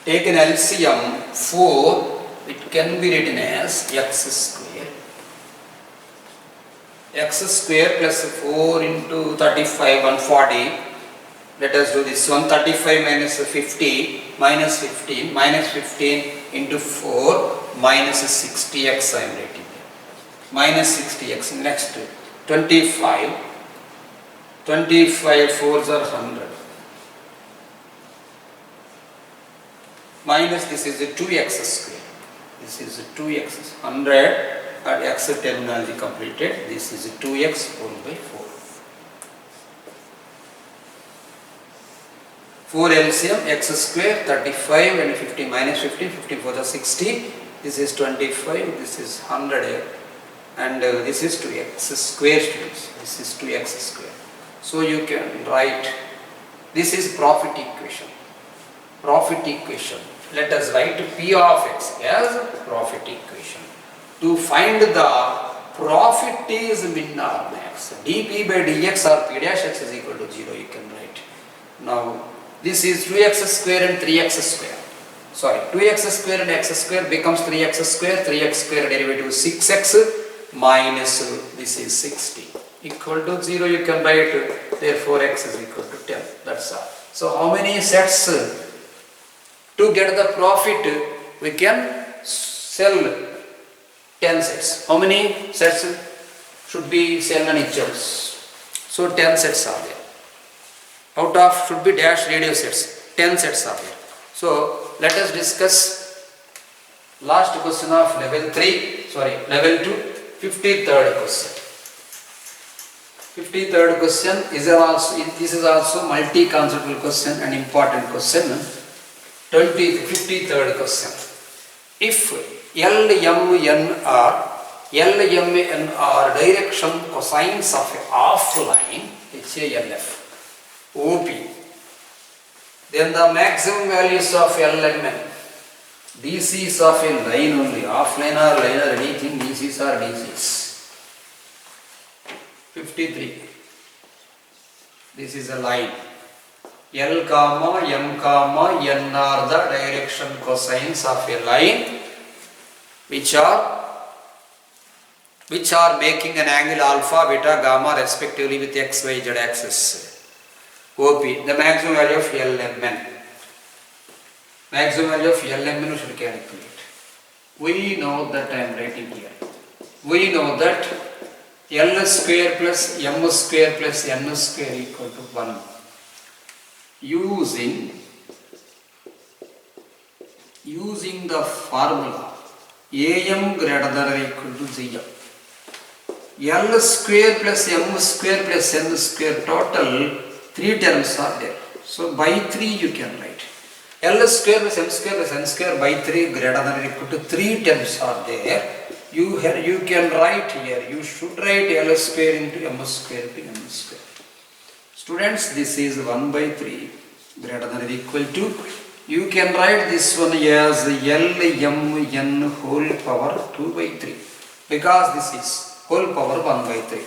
Take an LCM 4, it can be written as X square. X square plus 4 into 35, 140. Let us do this one. 35 minus 50 minus 15 minus 15 into 4 minus 60X I am writing here. Minus 60X. Next 25. 25 4s are 100. Minus this is a 2X square. This is a 2X 100. At X terminology completed, this is 2X whole by 4. 4 LCM, X square, 35 and 50 minus 15, 54 is 60, this is 25, this is 100 and this is 2X square students, this is 2X square. So you can write, this is profit equation. Profit equation, let us write P of X as profit equation. To find the profit is min or max. dP by dx or P dash x is equal to 0, you can write. Now this is 2x square and 3x square. Sorry, 2x square and x square becomes 3x square. 3x square derivative is 6x minus this is 60 equal to 0, you can write, therefore x is equal to 10. That's all. So how many sets to get the profit? We can sell 10 sets. How many sets should be sold on each other? So 10 sets are there. Out of should be dash radio sets. 10 sets are there. So let us discuss last question of level 3, level 2, 53rd question. 53rd question this is also multi-conceptual question and important question. 53rd question. If LMN are direction cosines of a offline HALF OP, then the maximum values of LMN, DCs of a line only, offline or line or anything, DCs or DCs. 53. This is a line. L comma M comma N are the direction cosines of a line which are making an angle alpha, beta, gamma respectively with x, y, z axis. OP, the maximum value of LMN. Maximum value of LMN we should calculate. We know that I am writing here. We know that L square plus M square plus N square equal to 1. Using the formula AM greater than or equal to GM. L square plus M square plus N square total 3 terms are there. So by 3 you can write. L square plus M square plus N square by 3 greater than or equal to 3 terms are there. You can write here, you should write L square into M square into N square. Students, this is 1 by 3 greater than or equal to, you can write this one as LMN whole power 2 by 3 because this is whole power 1 by 3.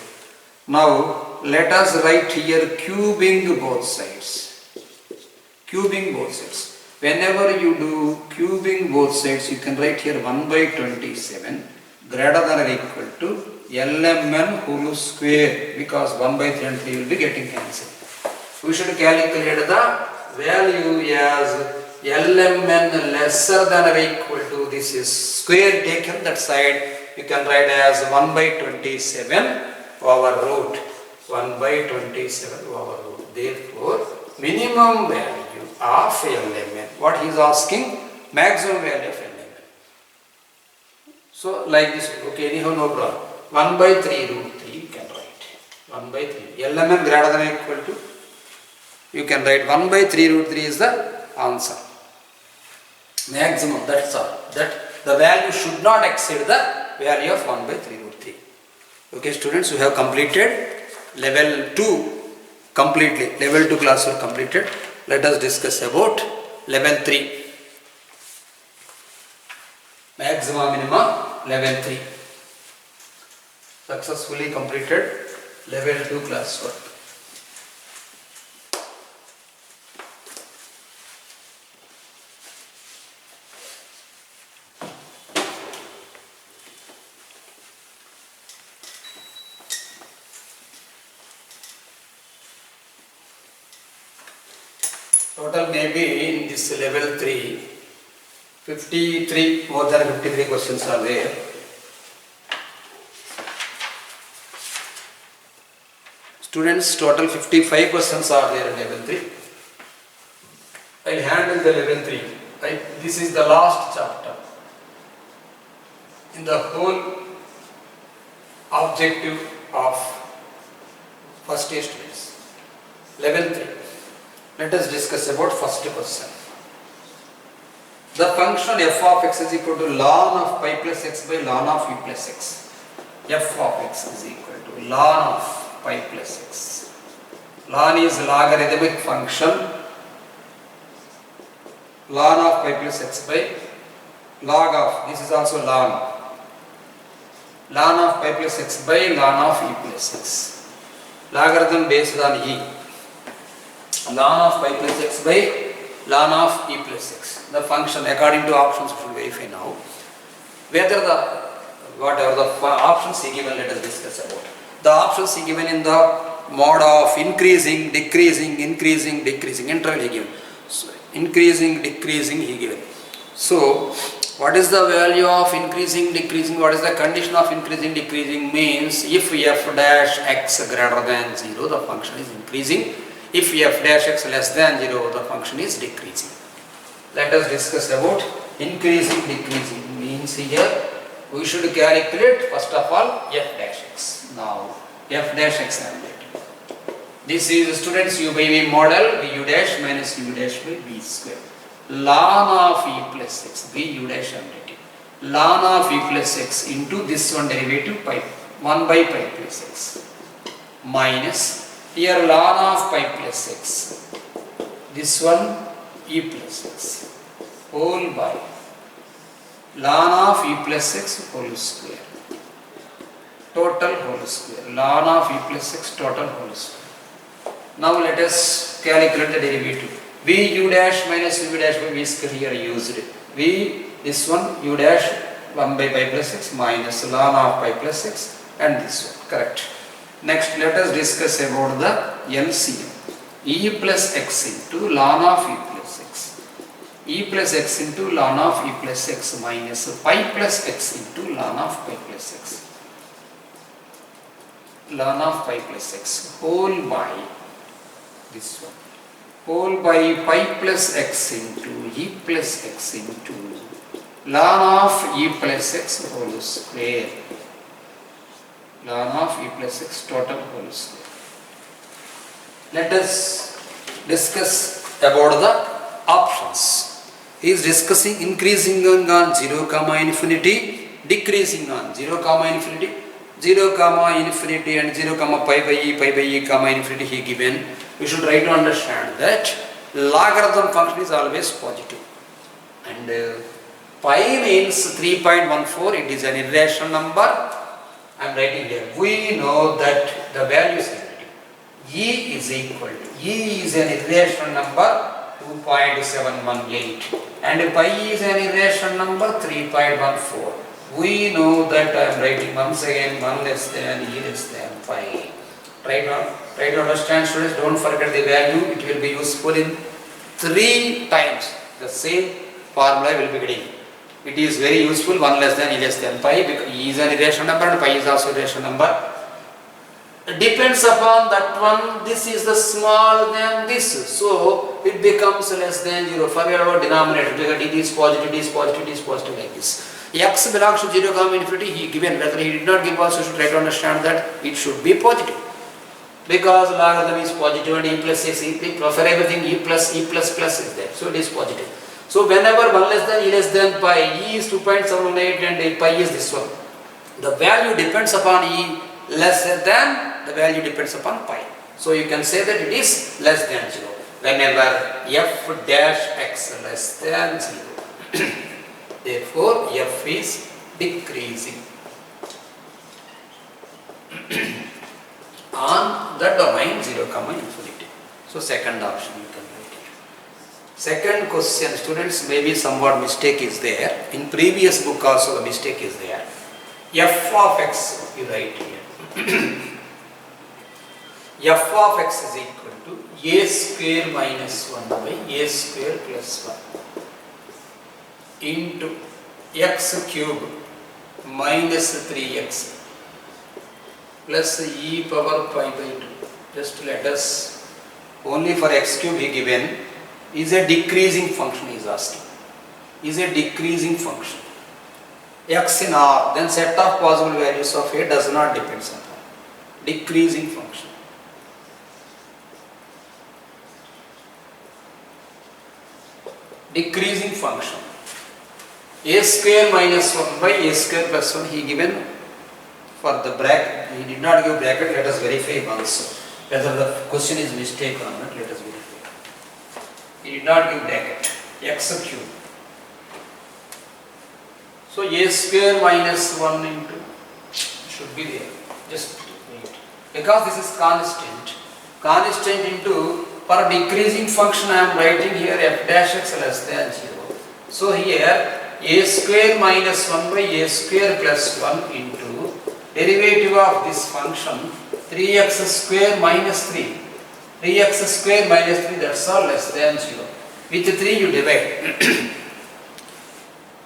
Now let us write here cubing both sides. Cubing both sides. Whenever you do cubing both sides, you can write here 1 by 27 greater than or equal to LMN whole square because 1 by 3 and 3 will be getting cancelled. We should calculate the value as LMN lesser than or equal to, this is square taken that side, you can write as 1 by 27 over root. 1 by 27 over root. Therefore, minimum value of LMN. What he is asking? Maximum value of LMN. So like this, okay, anyhow no problem. 1 by 3 root 3 you can write. 1 by 3. LMN greater than or equal to, you can write 1 by 3 root 3 is the answer. Maximum, that's all. That the value should not exceed the value of 1 by 3 root 3. Okay students, we have completed level 2 completely. Level 2 class were completed. Let us discuss about level 3. Maxima minima level 3. Successfully completed level 2 class work. Total maybe in this level 3, 53, more than 53 questions are there. Students, total 55 questions are there in level 3. I will handle the level 3. This is the last chapter in the whole objective of first year students. Level 3. Let us discuss about first question. The function f of x is equal to ln of pi plus x by ln of u plus x. F of x is equal to ln of pi plus x. Ln is logarithmic function. Ln of pi plus x by log of, this is also ln. Ln of pi plus x by ln of e plus x. Logarithm based on e. Ln of pi plus x by ln of e plus x. The function according to options we should verify now. Whether whatever the options he given, let us discuss about. The options he given in the mode of increasing, decreasing, increasing, decreasing, interval he given. So, increasing, decreasing he given. So what is the value of increasing, decreasing? What is the condition of increasing, decreasing? Means if f dash x greater than 0, the function is increasing. If f dash x less than 0, the function is decreasing. Let us discuss about increasing, decreasing. Means here we should calculate first of all f dash x. Now f dash x I am writing. This is students u by v model, v u dash minus u dash by v square. Ln of e plus x, v u dash I am writing. Ln of e plus x into this one derivative pi, 1 by pi plus x. Minus, here ln of pi plus x. This one e plus x. Whole by ln of e plus x whole square. Total whole square. Ln of e plus x total whole square. Now let us calculate the derivative. V u dash minus v dash by v square here used. V, this one u dash 1 by pi plus x minus ln of pi plus x and this one. Correct. Next let us discuss about the LCM. E plus x into ln of e plus x. E plus x into ln of e plus x minus pi plus x into ln of pi plus x. Ln of pi plus x whole by this one. Whole by pi plus x into e plus x into ln of e plus x whole square. Ln of e plus x total whole square. Let us discuss about the options. He is discussing increasing on 0 comma infinity, decreasing on 0 comma infinity, 0 comma infinity and 0 comma pi by e comma infinity he given. We should try to understand that logarithm function is always positive. And pi means 3.14, it is an irrational number. I am writing here. We know that the value is negative. E is equal to, E is an irrational number 2.718 and pi is an irrational number 3.14. We know that I am writing once again 1 less than e less than pi. Try to understand students, don't forget the value, it will be useful in 3 times. The same formula will be getting. It is very useful, 1 less than e less than pi, because e is an irrational number and pi is also a irrational number. Depends upon that one, this is the small than this, so it becomes less than 0. Forget about denominator, because it is positive, it is positive, it is positive like this. X belongs to 0 comma infinity, he given, whether he did not give us, you should try to understand that it should be positive. Because logarithm is positive and e plus x, for everything e plus plus is there, so it is positive. So whenever 1 less than e less than pi, e is 2.718 and pi is this one. The value depends upon e less than, the value depends upon pi. So you can say that it is less than 0. Whenever f dash x less than 0. Therefore f is decreasing. On the domain 0 comma infinity. So second option you can write it. Second question, students, maybe somewhat mistake is there. In previous book also the mistake is there. F of x you write here. F of x is equal to a square minus 1 by a square plus 1 into x cube minus 3x plus e power pi by 2. Just let us, only for x cube he given, is a decreasing function he is asking. Is a decreasing function. X in R, then set of possible values of a does not depend upon. Decreasing function. Decreasing function. A square minus 1 by a square plus 1 he given. For the bracket, he did not give bracket, let us verify also. Whether the question is mistake or not, let us verify. He did not give bracket, x cube. So a square minus 1 into, should be there, just wait. Because this is constant, constant into, for decreasing function I am writing here f dash x less than 0. So here a square minus 1 by a square plus 1 into derivative of this function 3x square minus 3. 3x square minus 3, that's all less than 0. With 3 you divide.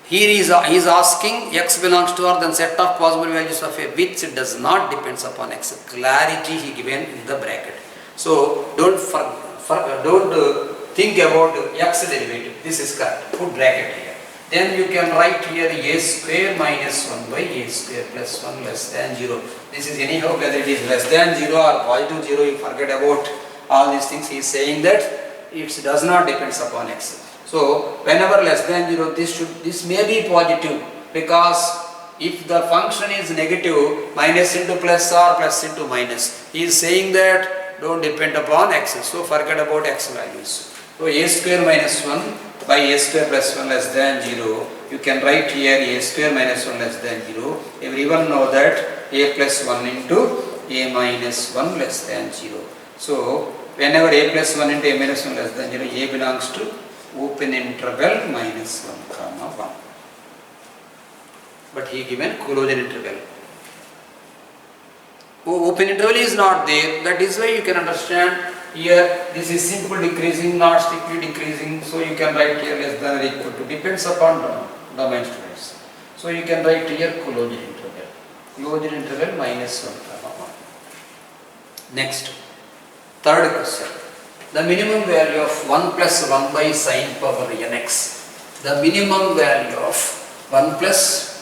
Here he is asking x belongs to R, then set of possible values of a which does not depends upon x. Clarity he given in the bracket. So don't think about x derivative. This is correct. Put bracket here. then you can write here a square minus 1 by a square plus 1 less than 0. This is anyhow whether it is less than 0 or positive 0, you forget about all these things. He is saying that it does not depends upon x. So whenever less than 0, this may be positive, because if the function is negative, minus into plus or plus into minus, he is saying that don't depend upon x. So forget about x values. So a square minus 1 by a square plus 1 less than 0, you can write here a square minus 1 less than 0. Everyone know that a plus 1 into a minus 1 less than 0. So whenever a plus 1 into a minus 1 less than 0, a belongs to open interval minus 1 comma 1. But he given closed interval. Open interval is not there. That is why you can understand here this is simple decreasing, not strictly decreasing. So you can write here less than or equal to, depends upon domain students. So you can write here closed interval. Closed interval minus 1 comma 1. Next, third question. The minimum value of 1 plus 1 by sine power nx. The minimum value of 1 plus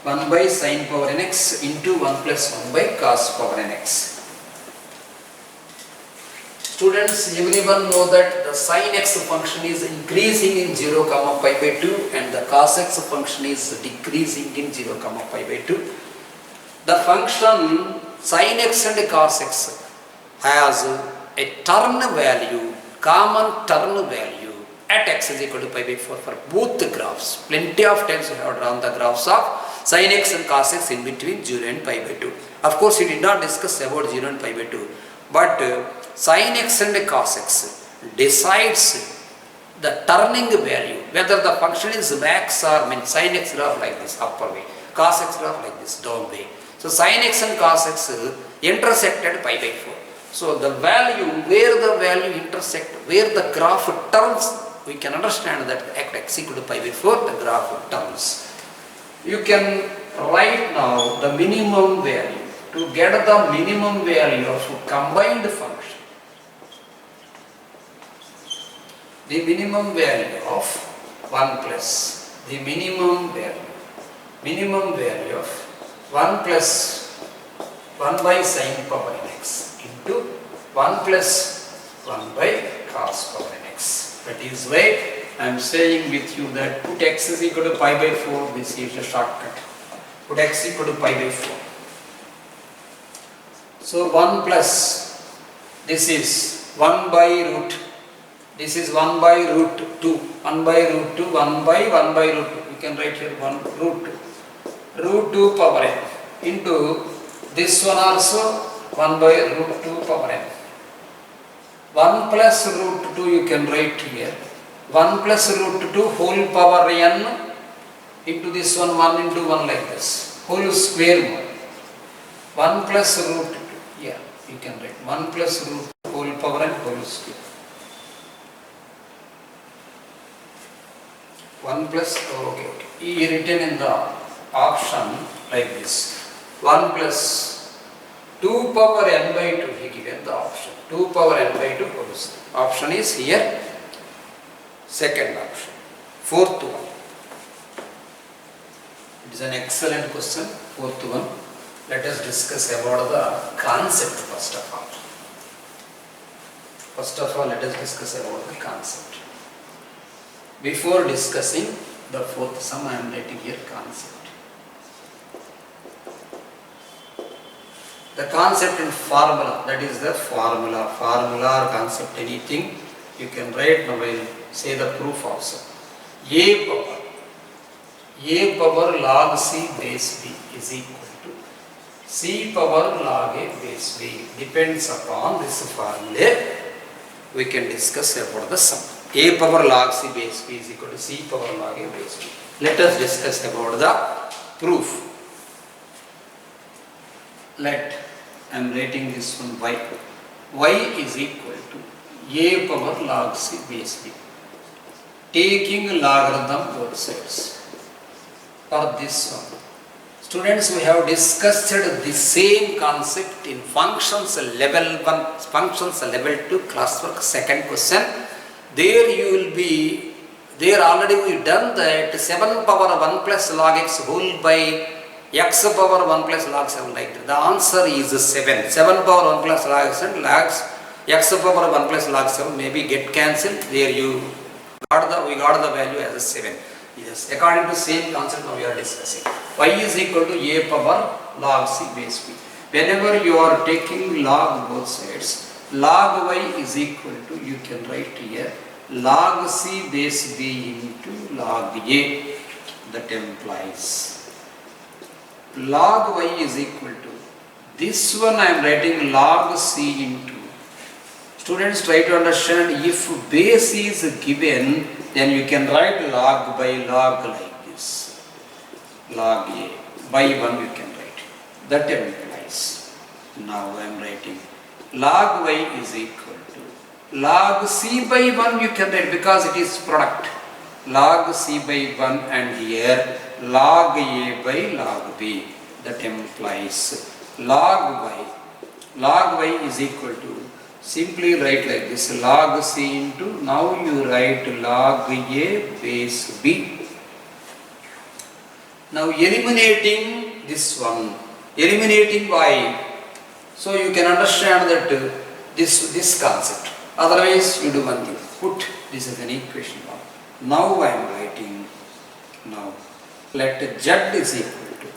1 by sine power nx into 1 plus 1 by cos power nx. Students, everyone know that the sin x function is increasing in 0 comma pi by 2 and the cos x function is decreasing in 0 comma pi by 2. The function sin x and cos x has a term value, common term value at x is equal to pi by 4 for both the graphs. Plenty of times we have drawn the graphs of sin x and cos x in between 0 and pi by 2. Of course, we did not discuss about 0 and pi by 2, but sin x and cos x decides the turning value, whether the function is max or min. Sin x graph like this upper way, cos x graph like this down way. So sin x and cos x intersected pi by 4. So the value, where the value intersect, where the graph turns, we can understand that at x equal to pi by 4, the graph turns. You can write now the minimum value. To get the minimum value of combined function, the minimum value of 1 plus, the minimum value of 1 plus 1 by sine power nx into 1 plus 1 by cos power nx. That is why I am saying with you that put x is equal to pi by 4, this is a shortcut. Put x equal to pi by 4. So 1 plus, this is 1 by root, this is 1 by root 2, 1 by root 2, 1 by root 2, you can write here 1 root 2 power n into this one also 1 by root 2 power n. 1 plus root 2 you can write here, 1 plus root 2 whole power n into this one 1 into 1 like this, whole square 1 plus root 2. Yeah, you can write 1 plus root whole power and whole square. 1 plus, okay. He written in the option like this. 1 plus 2 power n by 2, he given the option. 2 power n by 2 whole square. Option is here, second option. Fourth one. It is an excellent question, fourth one. Let us discuss about the concept first of all. First of all, let us discuss about the concept. Before discussing the fourth sum, I am writing here concept. The concept in formula, that is the formula or concept, anything you can write. Now I will say the proof also. A power log c base b is equal to c power log a base b. Depends upon this formula, we can discuss about the sum. A power log c base b is equal to c power log a base b. Let us discuss about the proof. Let I am writing this one y is equal to a power log c base b, taking logarithm both sides. For this one, students, we have discussed the same concept in functions level 1, functions level 2 classwork second question. There you will be There already we done that 7 power 1 plus log x whole by x power 1 plus log 7 like that. The answer is 7. 7 power 1 plus log 7 logs x power 1 plus log 7 maybe get cancelled. There we got the value as a 7. Yes, according to same concept we are discussing. Y is equal to a power log c base b. Whenever you are taking log both sides, log y is equal to, you can write here, log c base b into log a. That implies log y is equal to, this one I am writing log c into. Students, try to understand, if base is given, then you can write log by log like this. Log a by 1 you can write. That implies, now I am writing log y is equal to log c by 1 you can write because it is product. Log c by 1 and here log a by log b. That implies log y is equal to, simply write like this, log c into, now you write log a base b. Now eliminating this one, eliminating y, so you can understand that this concept. Otherwise you do one thing, put this is an equation 1. Now I am writing, now let z is equal to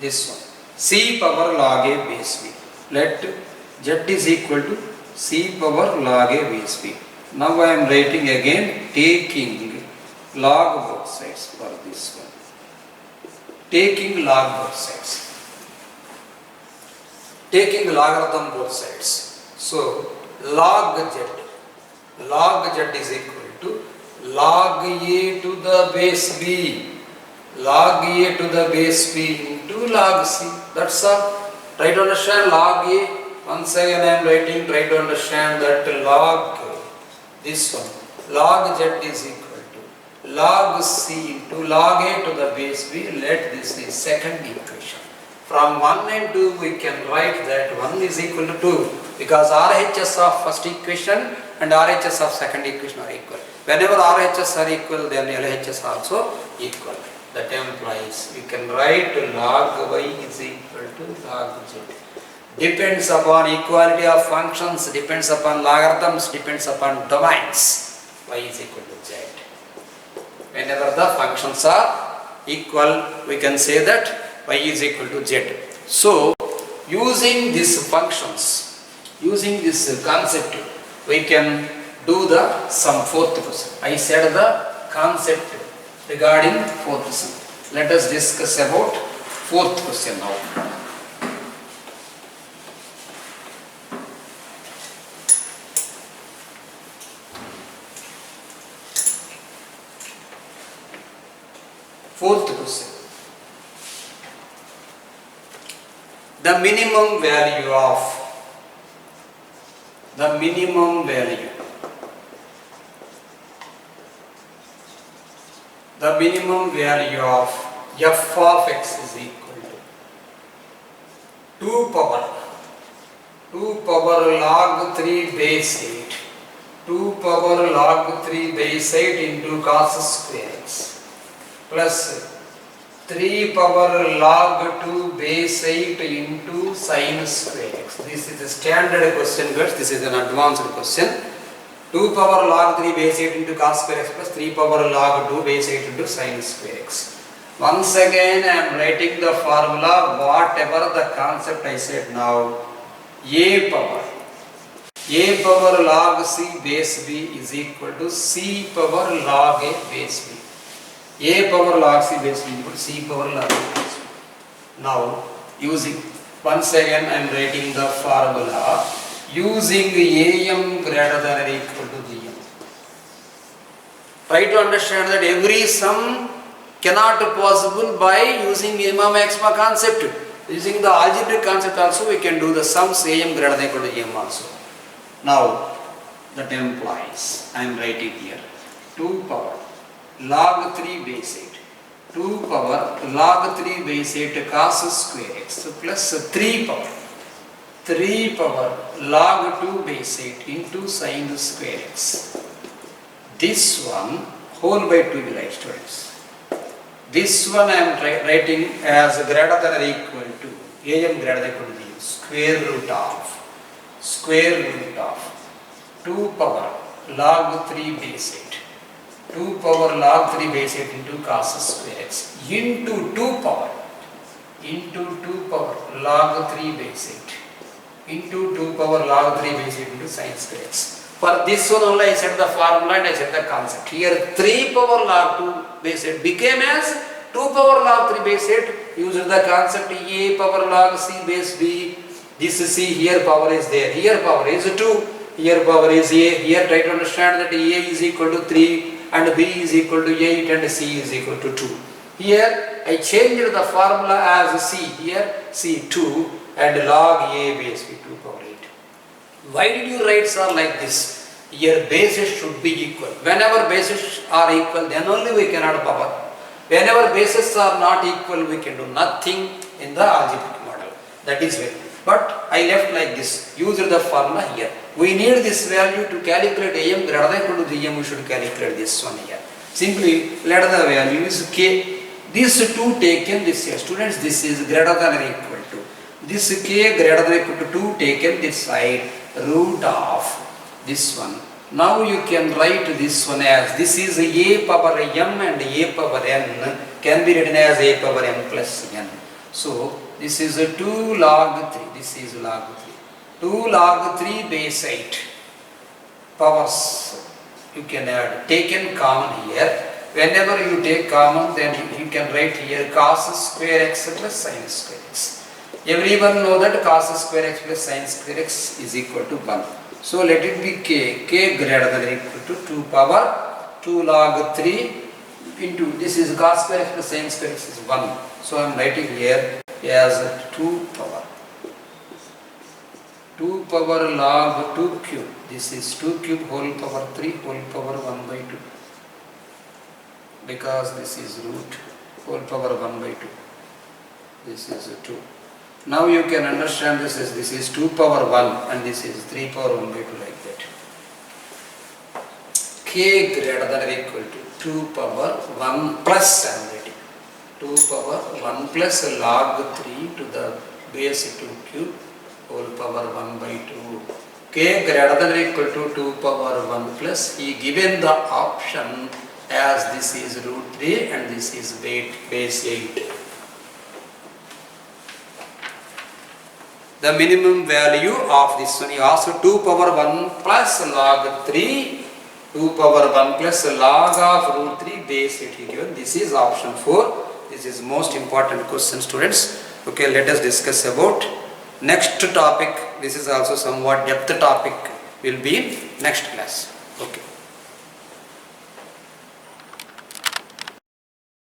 this one, c power log a base b. Let z is equal to c power log a base b. Now I am writing again, taking log both sides for this one. Taking log both sides. Taking logarithm both sides. So log z is equal to log a to the base b. Log a to the base b into log c. That's all. Try to understand log a. Once again I am writing, try to understand that log, this one, log z is equal to log c into log a to the base b. Let this is second equation. From 1 and 2 we can write that 1 is equal to 2 because RHS of first equation and RHS of second equation are equal. Whenever RHS are equal, then LHS also equal. That implies we can write log y is equal to log z. Depends upon equality of functions, depends upon logarithms, depends upon domains. Y is equal to z. Whenever the functions are equal, we can say that y is equal to z. So, using these functions, using this concept, we can do the some fourth question. I said the concept regarding fourth question. Let us discuss about fourth question now. Fourth question. The minimum value of f of x is equal to 2 power log 3 base 8, 2 power log 3 base 8 into cos square x plus 3 power log 2 base 8 into sin square x. This is a standard question, but this is an advanced question. 2 power log 3 base 8 into cos square x plus 3 power log 2 base 8 into sin square x. Once again I am writing the formula, whatever the concept I said now. A power log c base b is equal to c power log a base b. A power log c base b equal to c power log a base b. Now using, once again I am writing the formula using am greater than or equal to bm. Try to understand that every sum cannot possible by using minima maxima concept. Using the algebraic concept also we can do the sums am greater than or equal to am also. Now that implies, I am writing here 2 power log 3 base 8, 2 power log 3 base 8 cos square x plus 3 power log 2 base 8 into sin square x. This one whole by 2 will write, students. This one I am writing as greater than or equal to am greater than or equal to the square root of 2 power log 3 base 8. 2 power log 3 base 8 into cos square x into 2 power log 3 base 8 into 2 power log 3 base 8 into sin square x. For this one only I said the formula and I said the concept. Here 3 power log 2 base 8 became as 2 power log 3 base 8. Used the concept a power log c base b. This c here power is there. Here power is 2. Here power is a. Here try to understand that a is equal to 3 and b is equal to 8 and c is equal to 2. Here I changed the formula as c. Here c2 and log a base b 2 power 8. Why did you write sir like this? Here bases should be equal. Whenever bases are equal, then only we can add power. Whenever bases are not equal, we can do nothing in the algebraic model. That is why. But I left like this. Use the formula here. We need this value to calculate am greater than or equal to the am. We should calculate this one here. Simply let the value is k. These two taken this here. Students, this is greater than or equal to. This k greater than or equal to 2 taken this side. Root of this one. Now you can write this one as this is a power m and a power n can be written as a power m plus n. So this is a 2 log 3. This is log 3. 2 log 3 base 8 powers you can add. Taken common here. Whenever you take common, then you can write here cos square x plus sin square x. Everyone know that cos square x plus sin square x is equal to 1. So let it be k greater than or equal to 2 power 2 log 3 into this is cos square x plus sin square x is 1. So I am writing here as 2 power log 2 cube. This is 2 cube whole power 3 whole power 1 by 2. Because this is root whole power 1 by 2. This is 2. Now you can understand this is 2 power 1 and this is 3 power 1 by 2 like that. K greater than or equal to 2 power 1 plus I am writing. 2 power 1 plus log 3 to the base 2 cube whole power 1 by 2. K greater than or equal to 2 power 1 plus he given the option as this is root 3 and this is base 8. The minimum value of this one is also 2 power 1 plus log 3, 2 power 1 plus log of root 3 base 8 given. This is option 4. This is most important question, students. Okay, let us discuss about next topic. This is also somewhat depth topic will be in next class. Okay.